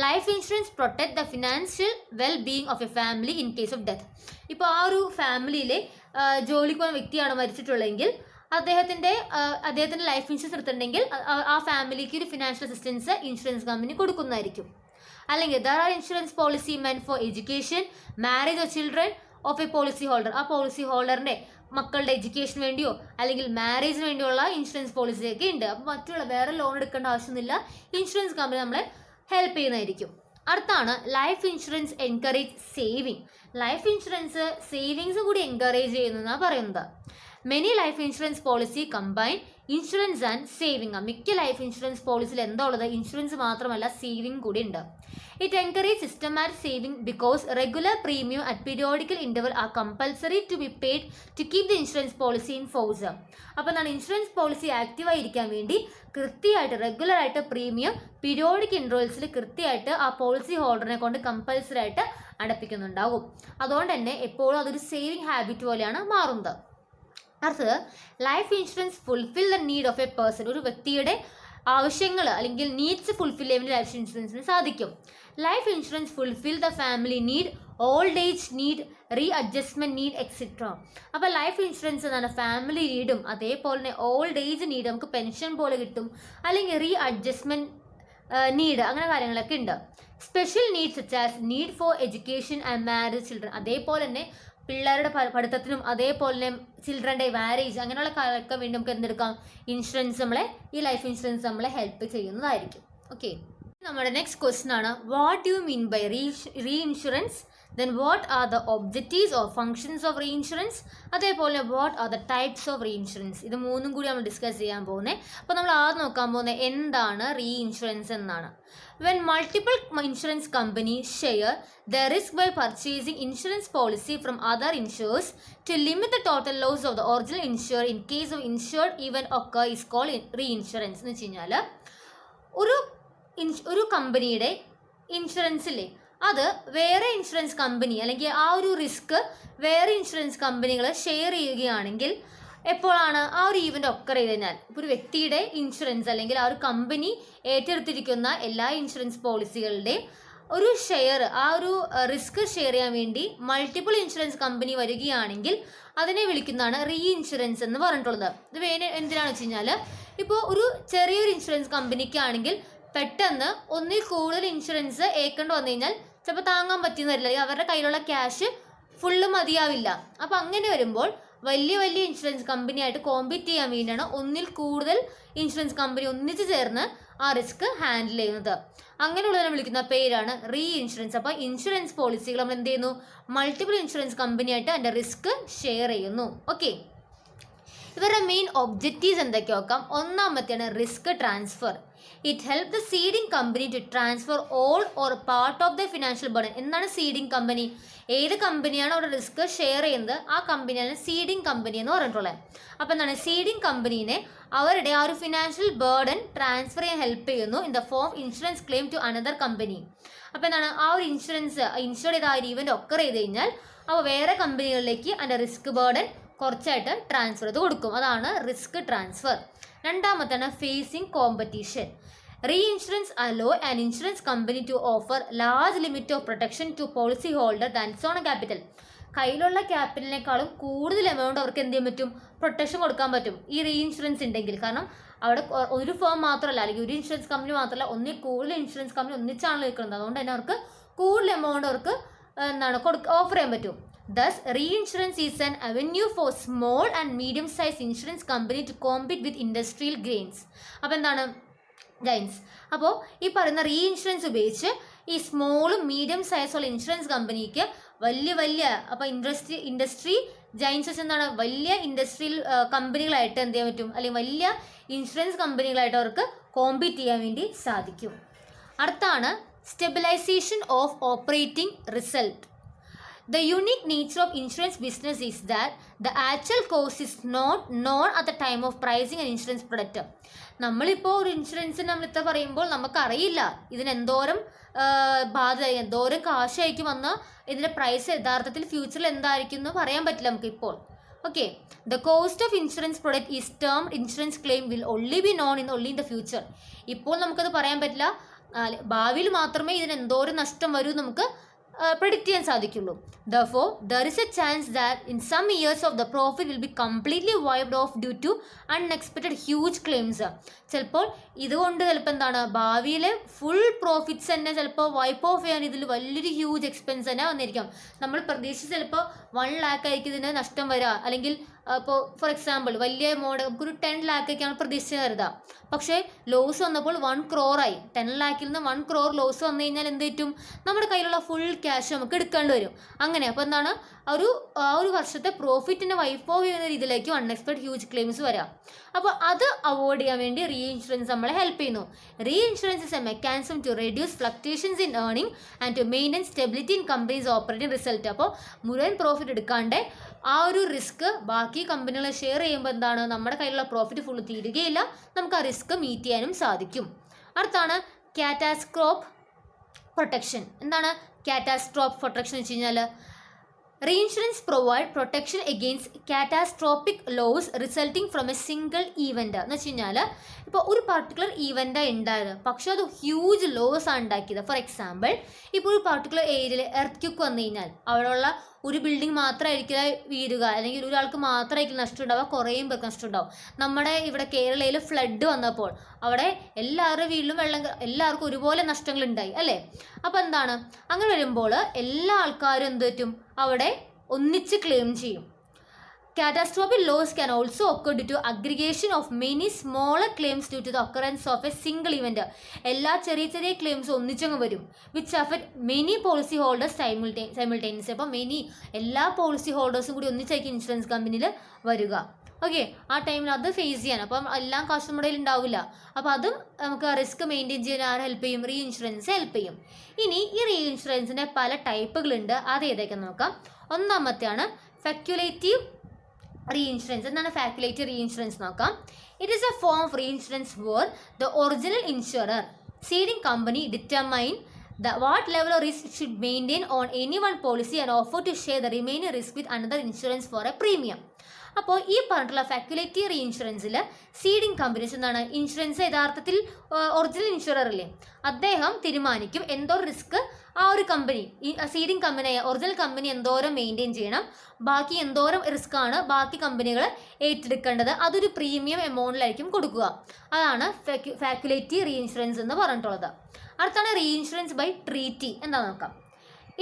Life insurance protect the financial well being of A family in case of death. ഇപ്പോൾ ആ ഒരു ഫാമിലിയിലെ ജോലിക്ക് പോകുന്ന വ്യക്തിയാണ് മരിച്ചിട്ടുള്ളതെങ്കിൽ അദ്ദേഹത്തിൻ്റെ ലൈഫ് ഇൻഷുറൻസ് എടുത്തിട്ടുണ്ടെങ്കിൽ ആ ഫാമിലിക്ക് ഒരു ഫിനാൻഷ്യൽ അസിസ്റ്റൻസ് ഇൻഷുറൻസ് കമ്പനി കൊടുക്കുന്നതായിരിക്കും. അല്ലെങ്കിൽ there are insurance policy men for education, marriage of children of A policy holder. ആ പോളിസി ഹോൾഡറിൻ്റെ മക്കളുടെ എഡ്യൂക്കേഷന് വേണ്ടിയോ അല്ലെങ്കിൽ മാരേജിന് വേണ്ടിയുള്ള ഇൻഷുറൻസ് പോളിസിയൊക്കെ ഉണ്ട്. അപ്പോൾ മറ്റുള്ള വേറെ ലോൺ എടുക്കേണ്ട ആവശ്യമൊന്നുമില്ല, ഇൻഷുറൻസ് കമ്പനി നമ്മളെ ഹെൽപ്പ് ചെയ്യുന്നതായിരിക്കും. അടുത്താണ്, life insurance encourage saving. Life insurance savings കൂടി എൻകറേജ് ചെയ്യുന്നതാണ് പറയുന്നത്. Many life insurance policy combine insurance and saving. മിക്ക ലൈഫ് ഇൻഷുറൻസ് പോളിസിയിൽ എന്താ ഉള്ളത്? ഇൻഷുറൻസ് മാത്രമല്ല, സേവിങ് കൂടി ഉണ്ട്. It encourage systematic saving because regular premium at periodical interval are compulsory to be paid to keep the insurance policy in force. അപ്പോൾ എന്താണ്? Insurance policy ആക്റ്റീവായിരിക്കാൻ വേണ്ടി കൃത്യമായിട്ട് റെഗുലറായിട്ട് പ്രീമിയം പീരിയോഡിക് ഇൻ്റർവെൽസിൽ കൃത്യമായിട്ട് ആ പോളിസി ഹോൾഡറിനെ കൊണ്ട് കമ്പൽസറി ആയിട്ട് അടപ്പിക്കുന്നുണ്ടാകും. അതുകൊണ്ട് തന്നെ എപ്പോഴും അതൊരു സേവിങ് ഹാബിറ്റ് പോലെയാണ് മാറുന്നത്. അടുത്തത്, life insurance fulfil the need of A person. ഒരു വ്യക്തിയുടെ ആവശ്യങ്ങൾ അല്ലെങ്കിൽ നീഡ്സ് ഫുൾഫിൽ ചെയ്യാൻ ലൈഫ് ഇൻഷുറൻസിന് സാധിക്കും. Life insurance fulfil the family need, old age need, re adjustment need etcetera. അപ്പോൾ ലൈഫ് ഇൻഷുറൻസ് എന്നാണ് ഫാമിലി നീഡും അതേപോലെ തന്നെ ഓൾഡ് ഏജ് നീഡ്, നമുക്ക് പെൻഷൻ പോലെ കിട്ടും, അല്ലെങ്കിൽ റീ അഡ്ജസ്റ്റ്മെൻറ്റ് നീഡ്, അങ്ങനെ കാര്യങ്ങളൊക്കെ ഉണ്ട്. Special needs such as need for education and marriage children, അതേപോലെ തന്നെ പിള്ളേരുടെ പഠിത്തത്തിനും അതേപോലെ തന്നെ ചിൽഡ്രൻ്റെ മാരേജ് അങ്ങനെയുള്ള കാര്യങ്ങൾക്ക് വേണ്ടി നമുക്ക് എന്തെടുക്കാം? ഇൻഷുറൻസ് ഈ ലൈഫ് ഇൻഷുറൻസ് നമ്മളെ ഹെൽപ്പ് ചെയ്യുന്നതായിരിക്കും. ഓക്കെ, നമ്മുടെ നെക്സ്റ്റ് ക്വസ്റ്റ്യൻ ആണ്, what do you mean by reinsurance? Then what are the objectives or functions of reinsurance? അതേപോലെ what are the types of reinsurance? ഇത് മൂന്നും കൂടി നമ്മൾ ഡിസ്കസ് ചെയ്യാൻ പോകുന്നത്. അപ്പോൾ നമ്മൾ ആദ്യം നോക്കാൻ പോകുന്നത് എന്താണ് റീ ഇൻഷുറൻസ് എന്നാണ്. When multiple insurance companies share their risk by purchasing insurance policy from other insurers to limit the total loss of the original insurer in case of insured event occur is called reinsurance. എന്ന് വെച്ച് കഴിഞ്ഞാൽ ഒരു കമ്പനിയുടെ ഇൻഷുറൻസില്ലേ അത് വേറെ insurance company അല്ലെങ്കിൽ ആ ഒരു റിസ്ക് വേറെ ഇൻഷുറൻസ് കമ്പനികൾ ഷെയർ ചെയ്യുകയാണെങ്കിൽ എപ്പോഴാണ് ആ ഒരു ഈവൻ്റ് ഒക്കർ ചെയ്ത് കഴിഞ്ഞാൽ, ഇപ്പോൾ ഒരു വ്യക്തിയുടെ ഇൻഷുറൻസ് അല്ലെങ്കിൽ ആ ഒരു കമ്പനി ഏറ്റെടുത്തിരിക്കുന്ന എല്ലാ ഇൻഷുറൻസ് പോളിസികളുടെയും ഒരു ഷെയർ, ആ ഒരു റിസ്ക് ഷെയർ ചെയ്യാൻ വേണ്ടി മൾട്ടിപ്പിൾ ഇൻഷുറൻസ് കമ്പനി വരികയാണെങ്കിൽ അതിനെ വിളിക്കുന്നതാണ് റീ ഇൻഷുറൻസ് എന്ന് പറഞ്ഞിട്ടുള്ളത്. ഇത് എന്തിനാണെന്ന് വെച്ച് കഴിഞ്ഞാൽ, ഇപ്പോൾ ഒരു ചെറിയൊരു ഇൻഷുറൻസ് കമ്പനിക്കാണെങ്കിൽ പെട്ടെന്ന് ഒന്നിൽ കൂടുതൽ ഇൻഷുറൻസ് ഏൽക്കേണ്ടി വന്നു കഴിഞ്ഞാൽ ചിലപ്പോൾ താങ്ങാൻ പറ്റിയെന്ന് വരില്ല, അല്ലെങ്കിൽ അവരുടെ കയ്യിലുള്ള ക്യാഷ് ഫുള്ള് മതിയാവില്ല. അപ്പോൾ അങ്ങനെ വരുമ്പോൾ വലിയ വലിയ ഇൻഷുറൻസ് കമ്പനിയായിട്ട് കോമ്പീറ്റ് ചെയ്യാൻ വേണ്ടിയാണ് ഒന്നിൽ കൂടുതൽ ഇൻഷുറൻസ് കമ്പനി ഒന്നിച്ച് ചേർന്ന് ആ റിസ്ക് ഹാൻഡിൽ ചെയ്യുന്നത്. അങ്ങനെയുള്ളതിനെ വിളിക്കുന്ന പേരാണ് റീ ഇൻഷുറൻസ്. അപ്പോൾ ഇൻഷുറൻസ് പോളിസികൾ നമ്മൾ എന്ത് ചെയ്യുന്നു? മൾട്ടിപ്പിൾ ഇൻഷുറൻസ് കമ്പനിയായിട്ട് അതിൻ്റെ റിസ്ക് ഷെയർ ചെയ്യുന്നു. ഓക്കെ, ഇവരുടെ മെയിൻ ഒബ്ജക്റ്റീവ്സ് എന്തൊക്കെ നോക്കാം. ഒന്നാമത്തെയാണ് risk transfer. It help the ceding company to transfer all or part of the financial burden. എന്താണ് സീഡിംഗ് കമ്പനി? ഏത് കമ്പനിയാണ് അവിടെ റിസ്ക് ഷെയർ ചെയ്യുന്നത് ആ കമ്പനിയാണ് സീഡിംഗ് കമ്പനി എന്ന് പറഞ്ഞിട്ടുള്ളത്. അപ്പോൾ എന്താണ് സീഡിംഗ് കമ്പനീനെ അവരുടെ ആ ഒരു ഫിനാൻഷ്യൽ ബർഡൻ ട്രാൻസ്ഫർ ചെയ്യാൻ ഹെൽപ്പ് ചെയ്യുന്നു in the form insurance claim to another company. അപ്പോൾ എന്താണ് ആ ഒരു ഇൻഷുർ ചെയ്ത ആ ഒരു ഈവൻ്റ് ഒക്കർ ചെയ്ത് കഴിഞ്ഞാൽ അപ്പോൾ വേറെ കമ്പനികളിലേക്ക് അതിൻ്റെ റിസ്ക് ബർഡൻ കുറച്ചായിട്ട് ട്രാൻസ്ഫർ ചെയ്ത് കൊടുക്കും. അതാണ് റിസ്ക് ട്രാൻസ്ഫർ. രണ്ടാമത്താണ് facing competition. Reinsurance allow an insurance company to offer large limit of protection to policy holder than its own capital. കയ്യിലുള്ള ക്യാപിറ്റലിനേക്കാളും കൂടുതൽ എമൗണ്ട് അവർക്ക് എന്ത് ചെയ്യാൻ പറ്റും? പ്രൊട്ടക്ഷൻ കൊടുക്കാൻ പറ്റും ഈ റീ ഇൻഷുറൻസ് ഉണ്ടെങ്കിൽ. കാരണം അവിടെ ഒരു ഫേം മാത്രമല്ല അല്ലെങ്കിൽ ഒരു ഇൻഷുറൻസ് കമ്പനി മാത്രമല്ല, ഒന്നിൽ കൂടുതൽ ഇൻഷുറൻസ് കമ്പനി ഒന്നിച്ചാണ് നിൽക്കുന്നത്. അതുകൊണ്ട് തന്നെ അവർക്ക് കൂടുതൽ എമൗണ്ട് അവർക്ക് ഓഫർ ചെയ്യാൻ പറ്റും. Thus, reinsurance is an avenue for small and medium-sized insurance company to compete with industrial gains. അപ്പോൾ എന്താണ് ഗൈൻസ്? അപ്പോൾ ഈ പറയുന്ന റീ ഇൻഷുറൻസ് ഉപയോഗിച്ച് ഈ സ്മോളും മീഡിയം സൈസുള്ള ഇൻഷുറൻസ് കമ്പനിക്ക് വലിയ അപ്പോൾ ഇൻഡസ്ട്രി ജൈൻസസ് എന്താണ് വലിയ ഇൻഡസ്ട്രിയൽ കമ്പനികളായിട്ട് എന്ത് ചെയ്യാൻ പറ്റും, അല്ലെങ്കിൽ വലിയ ഇൻഷുറൻസ് കമ്പനികളായിട്ട് അവർക്ക് കോമ്പീറ്റ് ചെയ്യാൻ വേണ്ടി സാധിക്കും. അടുത്താണ് stabilization of operating result. The unique nature of insurance business is that the actual cost is not known at the time of pricing an insurance product. നമ്മളിപ്പോൾ ഒരു ഇൻഷുറൻസിന് നമ്മളിത്ര പറയുമ്പോൾ നമുക്കറിയില്ല ഇതിന് എന്തോരം എന്തോരം കാശായിരിക്കും വന്നാൽ ഇതിൻ്റെ പ്രൈസ് യഥാർത്ഥത്തിൽ ഫ്യൂച്ചറിൽ എന്തായിരിക്കും എന്ന് പറയാൻ പറ്റില്ല നമുക്കിപ്പോൾ. Okay, the cost of insurance product is term insurance claim will only B non in the future. ഇപ്പോൾ നമുക്കത് പറയാൻ പറ്റില്ല, ഭാവിയിൽ മാത്രമേ ഇതിന് എന്തോരം നഷ്ടം വരൂ നമുക്ക് predict ചെയ്യാൻ സാധിക്കുള്ളൂ. Therefore, there is a chance that in some years of the profit will be completely wiped off due to unexpected huge claims. ചിലപ്പോൾ ഇതുകൊണ്ട് ചിലപ്പോൾ എന്താണ് ഭാവിയിലെ ഫുൾ പ്രോഫിറ്റ്സ് തന്നെ ചിലപ്പോൾ വൈപ്പ് ഓഫ് ചെയ്യാൻ ഇതിൽ വലിയൊരു ഹ്യൂജ് എക്സ്പെൻസ് തന്നെ വന്നിരിക്കാം. നമ്മൾ പ്രതീക്ഷിച്ച് ചിലപ്പോൾ 1 lakh ആയിരിക്കും ഇതിന് നഷ്ടം വരിക, അല്ലെങ്കിൽ ഇപ്പോൾ ഫോർ എക്സാമ്പിൾ വലിയ എമൗണ്ട് നമുക്കൊരു 10 lakh ഒക്കെയാണ് പ്രതീക്ഷിച്ച് കരുതുക. പക്ഷേ ലോസ് വന്നപ്പോൾ 1 crore ആയി. 10 lakhൽ നിന്ന് 1 crore ലോസ് വന്നു കഴിഞ്ഞാൽ എന്ത് പറ്റും? നമ്മുടെ കയ്യിലുള്ള ഫുൾ ക്യാഷ് നമുക്ക് എടുക്കേണ്ടി വരും. അങ്ങനെ അങ്ങനെ. അപ്പോൾ എന്താണ്, ആ ഒരു വർഷത്തെ പ്രോഫിറ്റിനെ വൈപ്പ് ഓഫ് ചെയ്യുന്ന രീതിയിലേക്കും അൺഎക്സ്പെക്ടഡ് ഹ്യൂജ് ക്ലെയിംസ് വരാം. അപ്പോൾ അത് അവോയ്ഡ് ചെയ്യാൻ വേണ്ടി റീ ഇൻഷുറൻസ് നമ്മളെ ഹെൽപ്പ് ചെയ്യുന്നു. Reinsurance is a mechanism to reduce fluctuations in earning and to maintain stability in companies operating result. അപ്പോൾ മുഴുവൻ പ്രോഫിറ്റ് എടുക്കാണ്ട് ആ ഒരു റിസ്ക് ബാക്കി കമ്പനികളെ ഷെയർ ചെയ്യുമ്പോൾ എന്താണ്, നമ്മുടെ കയ്യിലുള്ള പ്രോഫിറ്റ് ഫുള്ള് തീരുകയില്ല, നമുക്ക് ആ റിസ്ക് മീറ്റ് ചെയ്യാനും സാധിക്കും. അടുത്താണ് കാറ്റാസ്ട്രോഫ് പ്രൊട്ടക്ഷൻ. എന്താണ് കാറ്റാസ്ട്രോഫ് പ്രൊട്ടക്ഷൻ എന്ന് വെച്ച് കഴിഞ്ഞാൽ, reinsurance provide protection against catastrophic loss resulting from a single event. എന്ന് വെച്ച് കഴിഞ്ഞാൽ ഇപ്പോൾ ഒരു പർട്ടിക്കുലർ ഈവൻ്റാണ് ഉണ്ടായത്, പക്ഷേ അത് ഹ്യൂജ് ലോസ് ആണ് ഉണ്ടാക്കിയത്. ഫോർ എക്സാമ്പിൾ, ഇപ്പോൾ ഒരു പർട്ടിക്കുലർ ഏരിയയിൽ എർത്ത് ക്യുക്ക് വന്നു കഴിഞ്ഞാൽ അവിടെയുള്ള ഒരു ബിൽഡിംഗ് മാത്രമായിരിക്കില്ല വീഴുക, അല്ലെങ്കിൽ ഒരാൾക്ക് മാത്രമായിരിക്കും നഷ്ടം ഉണ്ടാവുക, കുറേയും പേർക്ക് നഷ്ടം ഉണ്ടാവും. നമ്മുടെ ഇവിടെ കേരളയിൽ ഫ്ലഡ് വന്നപ്പോൾ അവിടെ എല്ലാവരുടെ വീട്ടിലും എല്ലാവർക്കും ഒരുപോലെ നഷ്ടങ്ങൾ ഉണ്ടായി അല്ലേ. അപ്പോൾ എന്താണ്, അങ്ങനെ വരുമ്പോൾ എല്ലാ ആൾക്കാരും എന്ത് പറ്റും, അവിടെ ഒന്നിച്ച് ക്ലെയിം ചെയ്യും. Catastrophic loss can also occur due to aggregation of many smaller claims due to the occurrence of a single event. എല്ലാ ചെറിയ ചെറിയ ക്ലെയിംസ് ഒന്നിച്ചങ്ങ് വരും, which affect many policy holders simultaneous. അപ്പോൾ എല്ലാ പോളിസി ഹോൾഡേഴ്സും കൂടി ഒന്നിച്ചായിരിക്കും ഇൻഷുറൻസ് കമ്പനിയിൽ വരിക. ഓക്കെ, ആ ടൈമിൽ അത് ഫേസ് ചെയ്യാൻ, അപ്പം എല്ലാം കാശ് നമ്മുടെ കയ്യിൽ ഉണ്ടാവില്ല. അപ്പോൾ അതും നമുക്ക് റിസ്ക് മെയിൻറ്റെയിൻ ചെയ്യാൻ ആര് ഹെൽപ്പ് ചെയ്യും, റീ ഇൻഷുറൻസ് ഹെൽപ്പ് ചെയ്യും. ഇനി ഈ റീ ഇൻഷുറൻസിൻ്റെ പല ടൈപ്പുകളുണ്ട്, അത് ഏതൊക്കെ നോക്കാം. ഒന്നാമത്തെയാണ് ഫാക്യുലേറ്റീവ് റീഇൻഷുറൻസ്. എന്താണ് ഫാക്യുലേറ്റീവ് റീഇൻഷുറൻസ് നോക്കാം. It is a form of reinsurance where the original insurer ceding company determine what level of risk should maintain on any one policy and offer to share the remaining risk with another insurance for a premium. അപ്പോൾ ഈ പറഞ്ഞിട്ടുള്ള ഫാക്യുലേറ്റീവ് റീഇൻഷുറൻസിൽ seeding companies എന്താണ്, insurance യഥാർത്ഥത്തിൽ original insurer അല്ലേ, അദ്ദേഹം തീരുമാനിക്കും എന്തോ risk ആ ഒരു കമ്പനി, ഈ സീഡിംഗ് കമ്പനി ഒറിജിനൽ കമ്പനി എന്തോരം മെയിൻറ്റെയിൻ ചെയ്യണം, ബാക്കി എന്തോരം റിസ്ക് ആണ് ബാക്കി കമ്പനികൾ ഏറ്റെടുക്കേണ്ടത്, അതൊരു പ്രീമിയം എമൗണ്ടിലായിരിക്കും കൊടുക്കുക. അതാണ് ഫാക്യുലേറ്റീവ് റീഇൻഷുറൻസ് എന്ന് പറഞ്ഞിട്ടുള്ളത്. അടുത്താണ് റീഇൻഷുറൻസ് ബൈ ട്രീറ്റി. എന്താ നോക്കാം.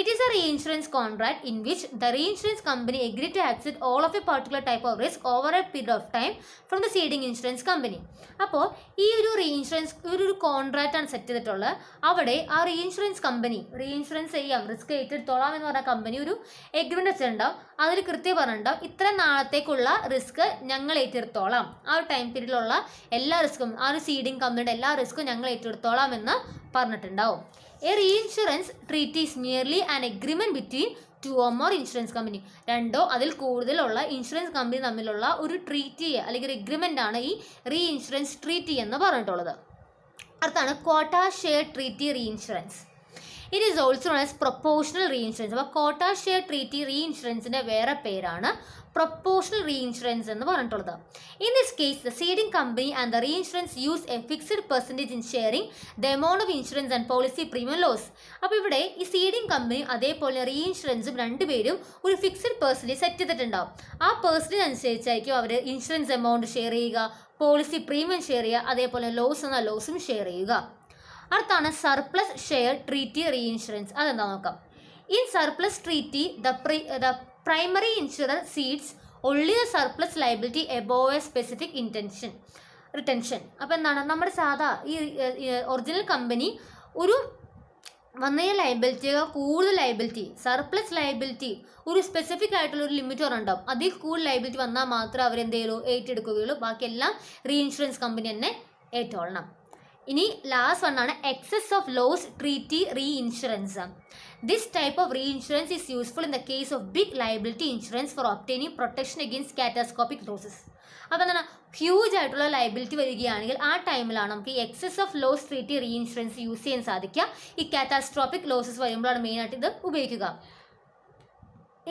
It is a reinsurance contract in which the reinsurance company agree to accept all of a particular type of risk over a period of time from the ceding insurance company. അപ്പോൾ ഈ ഒരു reinsurance ഒരു കോൺട്രാക്റ്റാണ് set ചെയ്തിട്ടുള്ളത്. അവിടെ ആ reinsurance company reinsurance ചെയ്യാം, risk ഏറ്റെടുത്തോളാം എന്ന് പറഞ്ഞ കമ്പനി ഒരു എഗ്രിമെൻറ്റ് വെച്ചിട്ടുണ്ടാവും. അതിൽ കൃത്യം പറഞ്ഞിട്ടുണ്ടാവും ഇത്ര നാളത്തേക്കുള്ള റിസ്ക് ഞങ്ങൾ ഏറ്റെടുത്തോളാം, ആ ഒരു ടൈം പീരീഡിലുള്ള എല്ലാ റിസ്ക്കും ആ ഒരു സീഡിങ് കമ്പനിയുടെ എല്ലാ റിസ്ക്കും ഞങ്ങൾ ഏറ്റെടുത്തോളാം എന്ന് പറഞ്ഞിട്ടുണ്ടാവും. A reinsurance treaty is merely an agreement between two or more insurance company. രണ്ടോ അതിൽ കൂടുതലുള്ള ഇൻഷുറൻസ് കമ്പനി തമ്മിലുള്ള ഒരു ട്രീറ്റി അല്ലെങ്കിൽ എഗ്രിമെൻ്റ് ആണ് ഈ റീഇൻഷുറൻസ് ട്രീറ്റി എന്ന് പറഞ്ഞിട്ടുള്ളത്. അടുത്താണ് quota share treaty reinsurance. It is also known as proportional reinsurance. അപ്പോൾ ക്വാട്ട ഷെയർ ട്രീറ്റി റീഇൻഷുറൻസിൻ്റെ വേറെ പേരാണ് പ്രൊപ്പോർഷണൽ റീഇൻഷുറൻസ് എന്ന് പറഞ്ഞിട്ടുള്ളത്. In this case the ceding company and the reinsurance use a fixed percentage in sharing the amount of insurance and policy premium loss. അപ്പോൾ ഇവിടെ ഈ seeding കമ്പനിയും അതേപോലെ റീഇൻഷുറൻസും രണ്ടുപേരും ഒരു ഫിക്സ്ഡ് പെർസെൻറ്റേജ് സെറ്റ് ചെയ്തിട്ടുണ്ടാവും. ആ പെർസെൻറ്റേജ് അനുസരിച്ചായിരിക്കും അവർ ഇൻഷുറൻസ് എമൗണ്ട് ഷെയർ ചെയ്യുക, പോളിസി പ്രീമിയം ഷെയർ ചെയ്യുക, അതേപോലെ ലോസ് എന്ന ലോസും ഷെയർ ചെയ്യുക. അടുത്താണ് സർപ്ലസ് ഷെയർ ട്രീറ്റി റീഇൻഷുറൻസ്. അതെന്താ നോക്കാം. In surplus treaty the primary insurer cedes only the surplus liability above a specific retention. അപ്പോൾ എന്താണ്, നമ്മുടെ സാധാ ഈ ഒറിജിനൽ കമ്പനി ഒരു വന്ന ലയബിലിറ്റിയേക്കാൾ കൂടുതൽ ലയബിലിറ്റി, സർപ്ലസ് ലയബിലിറ്റി ഒരു സ്പെസിഫിക് ആയിട്ടുള്ള ഒരു ലിമിറ്റ് ഉണ്ടാവും, അതിൽ കൂടുതൽ ലയബിലിറ്റി വന്നാൽ മാത്രമേ അവരെന്ത് ചെയ്യുള്ളൂ, ഏറ്റെടുക്കുകയുള്ളൂ. ബാക്കിയെല്ലാം റീഇൻഷുറൻസ് കമ്പനി തന്നെ ഏറ്റോളണം. ഇനി ലാസ്റ്റ് വണ്ണാണ് excess of loss treaty reinsurance. This type of reinsurance is useful in the case of big liability insurance for obtaining protection against catastrophic losses. അപ്പോൾ എന്താണ്, ഹ്യൂജ് ആയിട്ടുള്ള ലയബിലിറ്റി വരികയാണെങ്കിൽ ആ ടൈമിലാണ് നമുക്ക് ഈ excess of loss treaty reinsurance use ചെയ്യാൻ സാധിക്കുക. ഈ കാറ്റാസ്ട്രോഫിക് ലോസസ് വരുമ്പോഴാണ് മെയിനായിട്ട് ഇത് ഉപയോഗിക്കുക.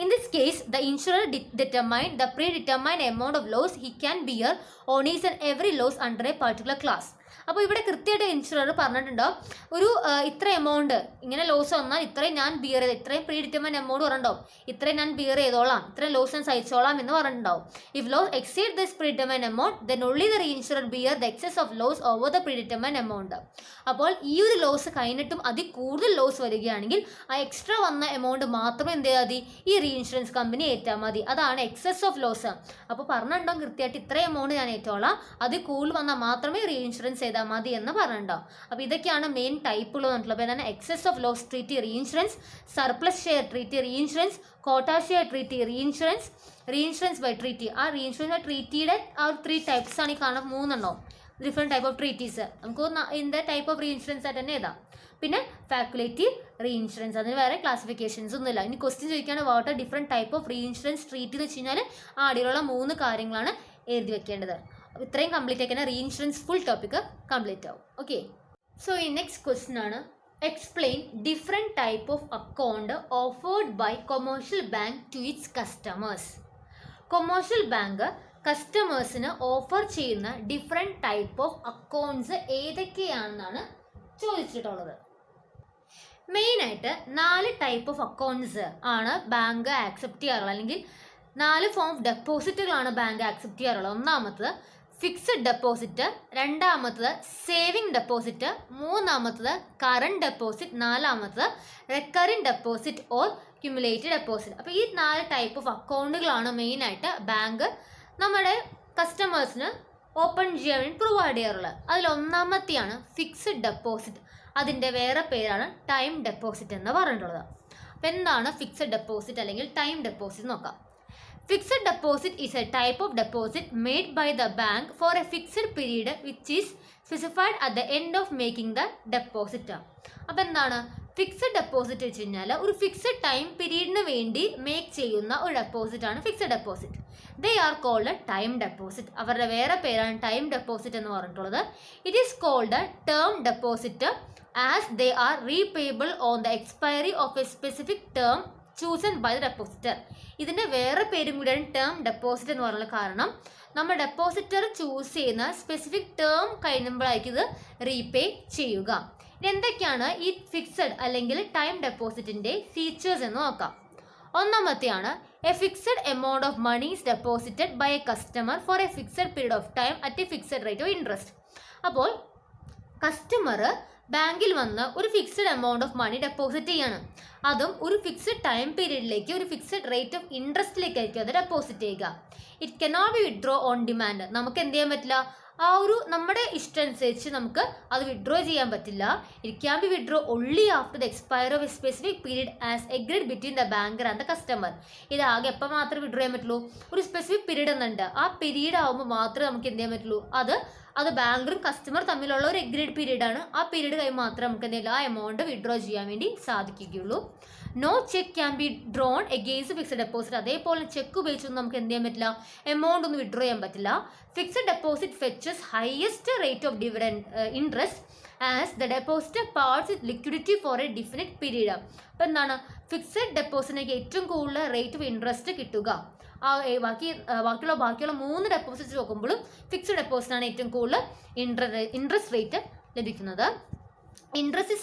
In this case, the insurer determine the predetermined amount of loss he can bear on each and every loss under a particular class. അപ്പോൾ ഇവിടെ കൃത്യമായിട്ട് ഇൻഷുറർ പറഞ്ഞിട്ടുണ്ടോ, ഒരു ഇത്ര എമൗണ്ട് ഇങ്ങനെ ലോസ് വന്നാൽ ഇത്രയും ഞാൻ ബിയർ ചെയ്ത്, ഇത്രയും പ്രീ ഡിറ്റർമൈൻഡ് എമൗണ്ട് പറഞ്ഞിട്ടുണ്ടാവും, ഇത്രയും ഞാൻ ബിയർ ചെയ്തോളാം, ഇത്രയും ലോസ് ഞാൻ സഹിച്ചോളാം എന്ന് പറഞ്ഞിട്ടുണ്ടാവും. If loss exceed this predetermined amount then only the reinsurer bear the excess of loss over the predetermined amount. അപ്പോൾ ഈ ഒരു ലോസ് കഴിഞ്ഞിട്ടും അതിൽ കൂടുതൽ ലോസ് വരികയാണെങ്കിൽ ആ എക്സ്ട്രാ വന്ന എമൗണ്ട് മാത്രം എന്ത് ചെയ്താൽ മതി, ഈ റീഇൻഷുറൻസ് കമ്പനി ഏറ്റാൽ മതി. അതാണ് എക്സസ് ഓഫ് ലോസ്. അപ്പോൾ പറഞ്ഞിട്ടുണ്ടാവും കൃത്യമായിട്ട് ഇത്രയും എമൗണ്ട് ഞാൻ ഏറ്റോളാം, അതിൽ കൂടുതൽ വന്നാൽ മാത്രമേ റീഇൻഷുറൻസ് ചെയ്താൽ മതി എന്ന് പറഞ്ഞിട്ടുണ്ടാവും. അപ്പോൾ ഇതൊക്കെയാണ് മെയിൻ ടൈപ്പുകൾ വന്നിട്ടുള്ളത്. അപ്പോൾ എന്താണ് excess of loss treaty reinsurance, surplus share treaty reinsurance, quota share treaty reinsurance, reinsurance by treaty. ആ റീഇൻഷുറൻസ് ബൈ ട്രീറ്റിയുടെ ആ ഒരു 3 ടൈപ്സ് ആണ് ഈ കാണുന്ന 3 ഡിഫറെൻറ്റ് ടൈപ്പ് ഓഫ് ട്രീറ്റീസ്. നമുക്ക് ഇതിൻ്റെ ടൈപ്പ് ഓഫ് റീഇൻഷുറൻസ് ആയിട്ട് തന്നെ എഴുതാം. പിന്നെ ഫാക്കുലേറ്റീവ് റീഇൻഷുറൻസ്, അതിന് വേറെ ക്ലാസിഫിക്കേഷൻസ് ഒന്നുമില്ല. ഇനി ക്വസ്റ്റ്യൻ ചോദിക്കുകയാണ് what are different type of reinsurance treaty എന്ന് വെച്ച് കഴിഞ്ഞാൽ ആ അടിയിലുള്ള 3 കാര്യങ്ങളാണ് എഴുതി വെക്കേണ്ടത്. അപ്പോൾ ഇത്രയും കംപ്ലീറ്റ് ആക്കിയാൽ റീഇൻഷുറൻസ് ഫുൾ ടോപ്പിക്ക് കംപ്ലീറ്റ് ആവും. ഓക്കെ, സോ ഈ നെക്സ്റ്റ് ക്വസ്റ്റ്യൻ ആണ് explain different type of account offered by commercial bank to its customers. Commercial bank കസ്റ്റമേഴ്സിന് ഓഫർ ചെയ്യുന്ന ഡിഫറെൻറ്റ് ടൈപ്പ് ഓഫ് അക്കൗണ്ട്സ് ഏതൊക്കെയാണെന്നാണ് ചോദിച്ചിട്ടുള്ളത്. മെയിനായിട്ട് 4 ടൈപ്പ് ഓഫ് അക്കൗണ്ട്സ് ആണ് ബാങ്ക് ആക്സെപ്റ്റ് ചെയ്യാറുള്ളത്, അല്ലെങ്കിൽ 4 ഫോം ഓഫ് ഡെപ്പോസിറ്റുകളാണ് ബാങ്ക് ആക്സെപ്റ്റ് ചെയ്യാറുള്ളത്. ഒന്നാമത്തത് ഫിക്സഡ് ഡെപ്പോസിറ്റ്, രണ്ടാമത്തത് സേവിങ് ഡെപ്പോസിറ്റ്, മൂന്നാമത്തത് കറണ്ട് ഡെപ്പോസിറ്റ്, നാലാമത്തത് recurring deposit or cumulated deposit. അപ്പോൾ ഈ 4 ടൈപ്പ് ഓഫ് അക്കൗണ്ടുകളാണ് മെയിനായിട്ട് ബാങ്ക് നമ്മുടെ കസ്റ്റമേഴ്സിന് ഓപ്പൺ ചെയ്യാൻ വേണ്ടി പ്രൊവൈഡ് ചെയ്യാറുള്ളത്. അതിലൊന്നാമത്തെയാണ് ഫിക്സഡ് ഡെപ്പോസിറ്റ്. അതിൻ്റെ വേറെ പേരാണ് ടൈം ഡെപ്പോസിറ്റ് എന്ന് പറഞ്ഞിട്ടുള്ളത്. അപ്പോൾ എന്താണ് ഫിക്സഡ് ഡെപ്പോസിറ്റ് അല്ലെങ്കിൽ ടൈം ഡെപ്പോസിറ്റ് നോക്കാം. Fixed deposit is a type of deposit made by the bank for a fixed period which is specified at the end of making the deposit. അപ്പോൾ എന്താണ് fixed deposit വെച്ച് കഴിഞ്ഞാൽ ഒരു fixed time പീരീഡിന് വേണ്ടി make ചെയ്യുന്ന ഒരു deposit ആണ് fixed deposit. They are called time deposit. അവരുടെ വേറെ പേരാണ് ടൈം ഡെപ്പോസിറ്റ് എന്ന് പറഞ്ഞിട്ടുള്ളത്. It is called term deposit as they are repayable on the expiry of a specific term chosen by the depositor. ഇതിൻ്റെ വേറെ പേരും കൂടിയാണ് ടേം ഡെപ്പോസിറ്റ് എന്ന് പറയുന്നത്. കാരണം നമ്മൾ ഡെപ്പോസിറ്റർ ചൂസ് ചെയ്യുന്ന സ്പെസിഫിക് ടേം കഴിയുമ്പോഴായിരിക്കും ഇത് റീപേ ചെയ്യുക. ഇനി എന്തൊക്കെയാണ് ഈ ഫിക്സഡ് അല്ലെങ്കിൽ ടൈം ഡെപ്പോസിറ്റിൻ്റെ ഫീച്ചേഴ്സ് എന്ന് നോക്കാം. ഒന്നാമത്തെയാണ് a fixed amount of money is deposited by a customer for a fixed period of time at a fixed rate of interest. അപ്പോൾ കസ്റ്റമർ ബാങ്കിൽ വന്ന് ഒരു fixed amount of money deposit ചെയ്യാണ്. അതും ഒരു ഫിക്സഡ് ടൈം പീരീഡിലേക്ക് ഒരു ഫിക്സഡ് റേറ്റ് ഓഫ് ഇൻട്രസ്റ്റിലേക്കായിരിക്കും അത് deposit ചെയ്യുക. It cannot be withdraw on demand. നമുക്ക് എന്ത് ചെയ്യാൻ പറ്റില്ല, ആ ഒരു നമ്മുടെ ഇഷ്ടം അനുസരിച്ച് നമുക്ക് അത് വിഡ്രോ ചെയ്യാൻ പറ്റില്ല. It can be withdraw only after the expire of a specific period as agreed between the banker and the customer. ഇതാകെ എപ്പോൾ മാത്രമേ വിഡ്രോ ചെയ്യാൻ പറ്റുള്ളൂ, ഒരു സ്പെസിഫിക് പീരീഡ് എന്നുണ്ട്. ആ പീരീഡ് ആകുമ്പോൾ മാത്രമേ നമുക്ക് എന്ത് ചെയ്യാൻ പറ്റുള്ളൂ, അത് ബാങ്കറും കസ്റ്റമർ തമ്മിലുള്ള ഒരു എഗ്രീഡ് പീരീഡാണ്. ആ പീരീഡ് കഴിയുമ്പോൾ മാത്രമേ നമുക്ക് എന്തെങ്കിലും ആ എമൗണ്ട് വിഡ്രോ ചെയ്യാൻ വേണ്ടി സാധിക്കുകയുള്ളൂ. No cheque can be drawn against fixed deposit. അതേപോലെ ചെക്ക് ഉപയോഗിച്ചൊന്നും നമുക്ക് എന്ത് ചെയ്യാൻ പറ്റില്ല, എമൗണ്ട് ഒന്നും വിഡ്രോ ചെയ്യാൻ പറ്റില്ല. Fixed deposit fetches highest rate of dividend interest as the deposit parts with liquidity for a definite period. അപ്പോൾ എന്താണ് ഫിക്സഡ് ഡെപ്പോസിറ്റിനൊക്കെ ഏറ്റവും കൂടുതൽ റേറ്റ് ഓഫ് ഇൻട്രസ്റ്റ് കിട്ടുക. ബാക്കിയുള്ള 3 ഡെപ്പോസിറ്റ്സ് നോക്കുമ്പോഴും ഫിക്സഡ് ഡെപ്പോസിറ്റാണ് ഏറ്റവും കൂടുതൽ ഇൻട്രസ്റ്റ് റേറ്റ് ലഭിക്കുന്നത്. Interest is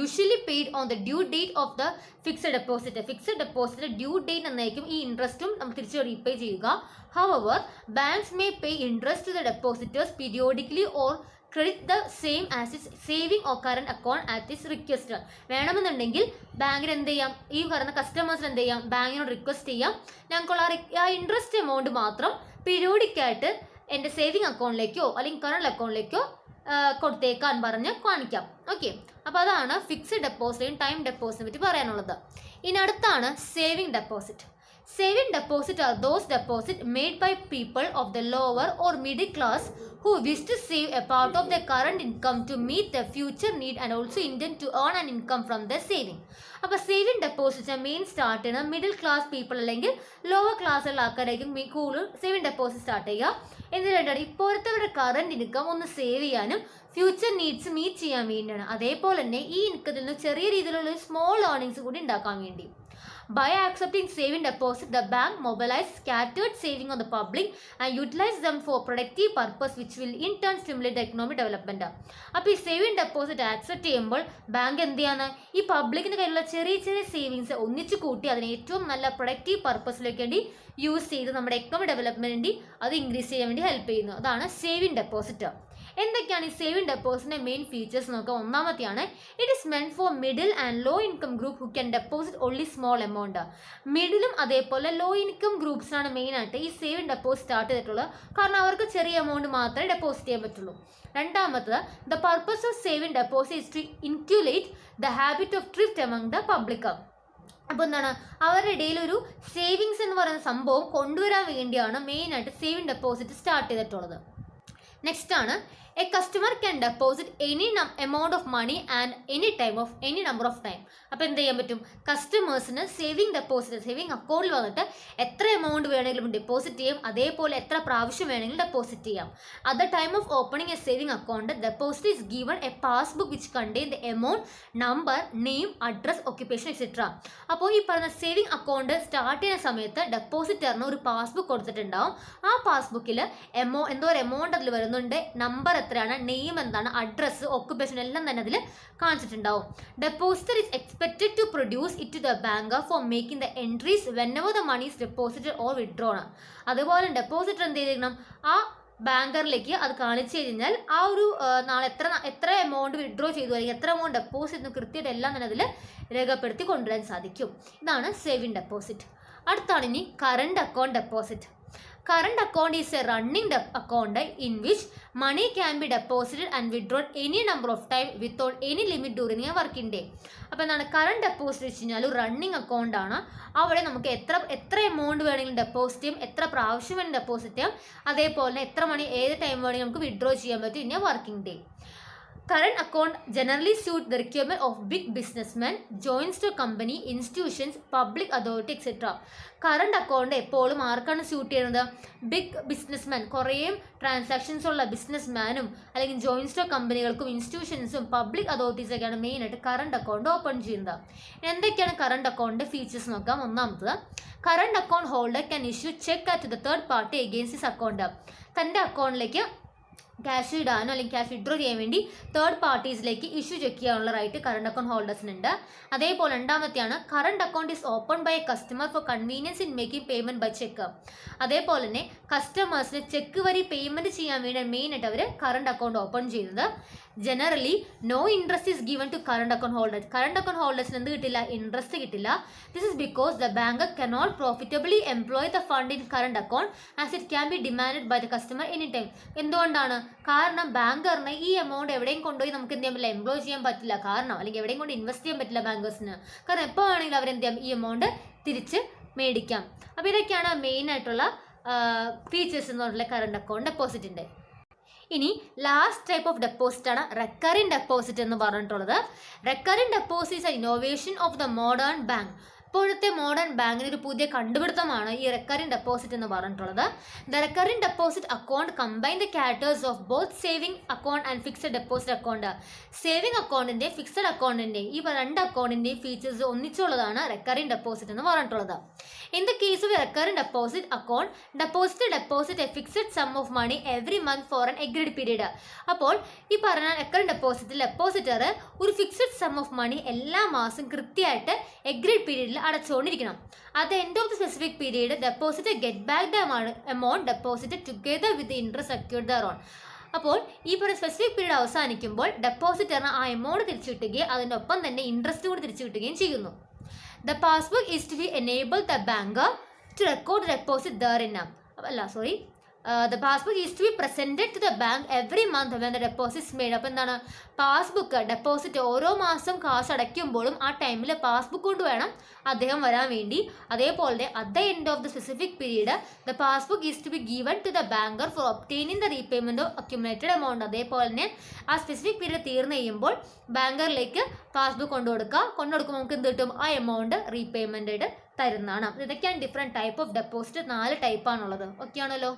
usually paid on the due date of the fixed deposit. Fixed deposit due date എന്നായിരിക്കും ഈ ഇൻട്രസ്റ്റും നമ്മൾ തിരിച്ച് റീപേ ചെയ്യുക. However, banks may pay interest to the depositors periodically or credit the same as its saving or current account at its request. വേണമെന്നുണ്ടെങ്കിൽ ബാങ്കിന് എന്ത് ചെയ്യാം, ഈ പറയുന്ന കസ്റ്റമേഴ്സിന് എന്ത് ചെയ്യാം, ബാങ്കിനോട് റിക്വസ്റ്റ് ചെയ്യാം, ഞങ്ങൾക്കുള്ള ആ ഇൻട്രസ്റ്റ് എമൗണ്ട് മാത്രം പീരിയോഡിക്കായിട്ട് എൻ്റെ സേവിങ് അക്കൗണ്ടിലേക്കോ അല്ലെങ്കിൽ കറണ്ട് അക്കൗണ്ടിലേക്കോ കൊടുത്തേക്കാൻ പറഞ്ഞ് കാണിക്കാം. ഓക്കെ, അപ്പോൾ അതാണ് ഫിക്സഡ് ഡെപ്പോസിറ്റും ടൈം ഡെപ്പോസിറ്റിനെ പറ്റി പറയാനുള്ളത്. ഇനി അടുത്താണ് saving deposit. Saving deposit are those deposits made by people of the lower or middle class who wish to save a part of their current income to meet their future need and also intend to earn an income from their saving. അപ്പോൾ saving deposit main start ചെയ്യുന്ന middle class people അല്ലെങ്കിൽ lower ക്ലാസ്സുള്ള ആൾക്കാരായിരിക്കും കൂടുതൽ saving deposit start ചെയ്യുക. എന്തിനു വേണ്ടിയാണ്, ഇപ്പോഴത്തെ അവരുടെ കറണ്ട് ഇൻകം ഒന്ന് സേവ് ചെയ്യാനും ഫ്യൂച്ചർ നീഡ്സ് മീറ്റ് ചെയ്യാൻ വേണ്ടിയാണ്. അതേപോലെ തന്നെ ഈ ഇൻകത്തിൽ നിന്ന് ചെറിയ രീതിയിലുള്ള സ്മോൾ ഏർണിങ്സ് കൂടി ഉണ്ടാക്കാൻ വേണ്ടി. By accepting saving deposit, the bank mobilizes scattered saving on the public and utilizes them for productive purpose, which will in turn stimulate the economic development. അപ്പോൾ ഈ സേവിങ് ഡെപ്പോസിറ്റ് ആക്സെപ്റ്റ് ചെയ്യുമ്പോൾ bank എന്ത് ചെയ്യാണ്, ഈ പബ്ലിക്കിൻ്റെ കയ്യിലുള്ള ചെറിയ ചെറിയ സേവിങ്സ് ഒന്നിച്ച് കൂട്ടി അതിനെ ഏറ്റവും നല്ല പ്രൊഡക്റ്റീവ് പർപ്പസിലേക്ക് വേണ്ടി യൂസ് ചെയ്ത് നമ്മുടെ എക്കണോമിക് ഡെവലപ്മെൻറ്റ് വേണ്ടി അത് ഇൻക്രീസ് ചെയ്യാൻ വേണ്ടി ഹെൽപ്പ് ചെയ്യുന്നു. അതാണ് സേവിങ് ഡെപ്പോസിറ്റ്. എന്തൊക്കെയാണ് ഈ സേവിങ് ഡെപ്പോസിറ്റിന്റെ മെയിൻ ഫീച്ചേഴ്സ് നോക്കാം. ഒന്നാമത്തെയാണ് it is meant for middle and low income group who can deposit only small amount. മിഡിലും അതേപോലെ ലോ ഇൻകം ഗ്രൂപ്പ്സിനാണ് മെയിനായിട്ട് ഈ സേവിങ് ഡെപ്പോസിറ്റ് സ്റ്റാർട്ട് ചെയ്തിട്ടുള്ളത്. കാരണം അവർക്ക് ചെറിയ എമൗണ്ട് മാത്രമേ ഡെപ്പോസിറ്റ് ചെയ്യാൻ പറ്റുള്ളൂ. രണ്ടാമത്തത് the purpose of saving deposit is to inculcate the habit of thrift among the public. അപ്പോൾ എന്താണ്, അവരുടെ ഇടയിൽ ഒരു സേവിങ്സ് എന്ന് പറയുന്ന സംഭവം കൊണ്ടുവരാൻ വേണ്ടിയാണ് മെയിനായിട്ട് സേവിങ് ഡെപ്പോസിറ്റ് സ്റ്റാർട്ട് ചെയ്തിട്ടുള്ളത്. നെക്സ്റ്റ് ആണ് a customer can deposit any amount of money and any time of any number of time. അപ്പോൾ എന്ത് ചെയ്യാൻ പറ്റും, കസ്റ്റമേഴ്സിന് സേവിങ് ഡെപ്പോസിറ്റ് സേവിങ് അക്കൗണ്ടിൽ വന്നിട്ട് എത്ര എമൗണ്ട് വേണമെങ്കിലും ഡെപ്പോസിറ്റ് ചെയ്യാം, അതേപോലെ എത്ര പ്രാവശ്യം വേണമെങ്കിലും ഡെപ്പോസിറ്റ് ചെയ്യാം. At the time of opening A saving account deposit is given A passbook which contain the amount, number, name, address, occupation etcetera. അപ്പോൾ ഈ പറയുന്ന സേവിങ് അക്കൗണ്ട് സ്റ്റാർട്ട് ചെയ്യുന്ന സമയത്ത് ഡെപ്പോസിറ്ററിന് ഒരു പാസ്ബുക്ക് കൊടുത്തിട്ടുണ്ടാവും. ആ പാസ്ബുക്കിൽ എന്തോ ഒരു എമൗണ്ട് അതിൽ വരുന്നുണ്ട്, നമ്പർ എത്രയാണ്, നെയിം എന്താണ്, അഡ്രസ്സ്, ഒക്യുപ്പേഷൻ എല്ലാം തന്നെ അതിൽ കാണിച്ചിട്ടുണ്ടാവും. Depositor is expected to produce it to the banker for making the entries whenever the money is deposited or withdrawn. അതുപോലെ ഡെപ്പോസിറ്റർ എന്ത് ചെയ്തിരിക്കണം, ആ ബാങ്കറിലേക്ക് അത് കാണിച്ചു കഴിഞ്ഞാൽ ആ ഒരു നാളെ എത്ര എമൗണ്ട് വിഡ്രോ ചെയ്തു അല്ലെങ്കിൽ എത്ര എമൗണ്ട് ഡെപ്പോസിറ്റ് ചെയ്യുന്നു കൃത്യമായിട്ട് എല്ലാം തന്നെ അതിൽ രേഖപ്പെടുത്തി കൊണ്ടുവരാൻ സാധിക്കും. ഇതാണ് സേവിങ് ഡെപ്പോസിറ്റ്. അടുത്താണ് ഇനി current account deposit. Current account is a running account in which money can be deposited and withdrawn any number of time without any limit during a working day. അപ്പോൾ എന്താണ് കറണ്ട് ഡെപ്പോസിറ്റ് വെച്ച് കഴിഞ്ഞാൽ ഒരു running account ആണ്. അവിടെ നമുക്ക് എത്ര amount വേണമെങ്കിലും ഡെപ്പോസിറ്റ് ചെയ്യാം, എത്ര പ്രാവശ്യം വേണമെങ്കിലും ഡെപ്പോസിറ്റ് ചെയ്യാം, അതേപോലെ എത്ര മണി ഏത് ടൈം വേണമെങ്കിലും നമുക്ക് വിഡ്രോ ചെയ്യാൻ പറ്റും in A working day. Current account generally suit the requirement of big businessmen, joins to company, institutions, public authority, etc. Current account എപ്പോഴും ആർക്കാണ് സ്യൂട്ട് ചെയ്യുന്നത്, ബിഗ് ബിസിനസ്മാൻ, കുറേ ട്രാൻസാക്ഷൻസ് ഉള്ള ബിസിനസ്മാനും അല്ലെങ്കിൽ ജോയിൻസ് ടു കമ്പനികൾക്കും ഇൻസ്റ്റിറ്റ്യൂഷൻസും പബ്ലിക് അതോറിറ്റീസൊക്കെയാണ് മെയിനായിട്ട് കറണ്ട് അക്കൗണ്ട് ഓപ്പൺ ചെയ്യുന്നത്. എന്തൊക്കെയാണ് കറണ്ട് അക്കൗണ്ടിൻ്റെ ഫീച്ചേഴ്സ് നോക്കാം. ഒന്നാമത്തത്, current account holder can issue cheque at the third party against his account. തൻ്റെ അക്കൗണ്ടിലേക്ക് ക്യാഷ് ഇടാനോ അല്ലെങ്കിൽ ക്യാഷ് വിഡ്രോ ചെയ്യാൻ വേണ്ടി തേർഡ് പാർട്ടീസിലേക്ക് ഇഷ്യൂ ചെക്ക് ചെയ്യാനുള്ള റൈറ്റ് കറണ്ട് അക്കൗണ്ട് ഹോൾഡേഴ്സിനുണ്ട്. അതേപോലെ രണ്ടാമത്തെയാണ് current account is open by a customer for convenience in making payment by cheque. അതേപോലെ തന്നെ കസ്റ്റമേഴ്സിന് ചെക്ക് വഴി പേയ്മെൻറ്റ് ചെയ്യാൻ വേണ്ടി മെയിനായിട്ട് അവർ കറണ്ട് അക്കൗണ്ട് ഓപ്പൺ ചെയ്യുന്നത്. Generally no interest is given to current account holders. Current account ഹോൾഡേഴ്സിന് എന്ത് കിട്ടില്ല, ഇൻട്രസ്റ്റ് കിട്ടില്ല. This is because the banker cannot profitably employ the fund in current account as it can be demanded by the customer any time. എന്തുകൊണ്ടാണ്, കാരണം ബാങ്കറിന് ഈ amount എവിടെയും കൊണ്ടുപോയി നമുക്ക് എന്ത് ചെയ്യാൻ പറ്റില്ല, എംപ്ലോയ് ചെയ്യാൻ പറ്റില്ല. കാരണം അല്ലെങ്കിൽ എവിടെയും കൊണ്ട് ഇൻവെസ്റ്റ് ചെയ്യാൻ പറ്റില്ല ബാങ്കേഴ്സിന്. കാരണം എപ്പോൾ വേണമെങ്കിലും അവരെന്ത് ചെയ്യാം, ഈ എമൗണ്ട് തിരിച്ച് മേടിക്കാം. അപ്പോൾ ഇതൊക്കെയാണ് മെയിൻ ആയിട്ടുള്ള ഫീച്ചേഴ്സ് എന്ന് പറഞ്ഞിട്ടുള്ള കറണ്ട് അക്കൗണ്ട് ഡെപ്പോസിറ്റിൻ്റെ. ഇനി ലാസ്റ്റ് ടൈപ്പ് ഓഫ് ഡെപ്പോസിറ്റ് ആണ് റെക്കറിംഗ് ഡെപ്പോസിറ്റ് എന്ന് പറഞ്ഞിട്ടുള്ളത്. Recurring deposit is a innovation of the modern bank. ഇപ്പോഴത്തെ മോഡേൺ ബാങ്കിന് ഒരു പുതിയ കണ്ടുപിടുത്തമാണ് ഈ റെക്കറിംഗ് ഡെപ്പോസിറ്റ് എന്ന് പറഞ്ഞിട്ടുള്ളത്. The recurring deposit account combine the characters of both saving account and fixed deposit account. Saving അക്കൗണ്ടിൻ്റെ ഫിക്സഡ് അക്കൗണ്ടിൻ്റെ ഈ രണ്ട് അക്കൗണ്ടിൻ്റെയും ഫീച്ചേഴ്സ് ഒന്നിച്ചുള്ളതാണ് റെക്കറിംഗ് ഡെപ്പോസിറ്റ് എന്ന് പറഞ്ഞിട്ടുള്ളത്. In the case of a recurrent deposit account, depositor deposit a fixed sum of money every month for an agreed period. അപ്പോൾ ഈ പറഞ്ഞ റെക്കറിംഗ് ഡെപ്പോസിറ്റിൽ ഡെപ്പോസിറ്റർ ഒരു ഫിക്സഡ് സം ഓഫ് മണി എല്ലാ മാസം കൃത്യമായിട്ട് എഗ്രീഡ് പീരീഡിൽ അടച്ചുകൊണ്ടിരിക്കണം. at the end of the specific period, depositor get back the amount deposited together with the interest secured thereon. അപ്പോൾ ഈ പറയുന്ന സ്പെസിഫിക് പീരീഡ് അവസാനിക്കുമ്പോൾ ഡെപ്പോസിറ്ററിന് ആ എമൗണ്ട് തിരിച്ചു കിട്ടുകയും അതിനൊപ്പം തന്നെ ഇൻട്രസ്റ്റ് കൂടി തിരിച്ചു കിട്ടുകയും ചെയ്യുന്നു. The passbook is to be enable the banker to record the deposit therein. The passbook is to be presented to the bank every month when the deposit is made. അപ്പോൾ എന്താണ്, പാസ്ബുക്ക് ഡെപ്പോസിറ്റ് ഓരോ മാസം കാശ് അടയ്ക്കുമ്പോഴും ആ ടൈമിൽ passbook കൊണ്ട് വേണം അദ്ദേഹം വരാൻ വേണ്ടി. അതേപോലെ at the end of the specific period the passbook is to be given to the banker for obtaining the repayment of accumulated amount. അതേപോലെ തന്നെ ആ സ്പെസിഫിക് പീരീഡ് തീർന്നു കഴിയുമ്പോൾ ബാങ്കറിലേക്ക് പാസ്ബുക്ക് കൊണ്ടുകൊടുക്കുമ്പോൾ നമുക്ക് എന്ത് കിട്ടും, ആ എമൗണ്ട് റീപേയ്മെൻറ്റ് ആയിട്ട് തരുന്നതാണ്. ഇതൊക്കെയാണ് ഡിഫറെൻറ്റ് ടൈപ്പ് ഓഫ് ഡെപ്പോസിറ്റ്. 4 ടൈപ്പാണുള്ളത്. ഓക്കെ ആണല്ലോ.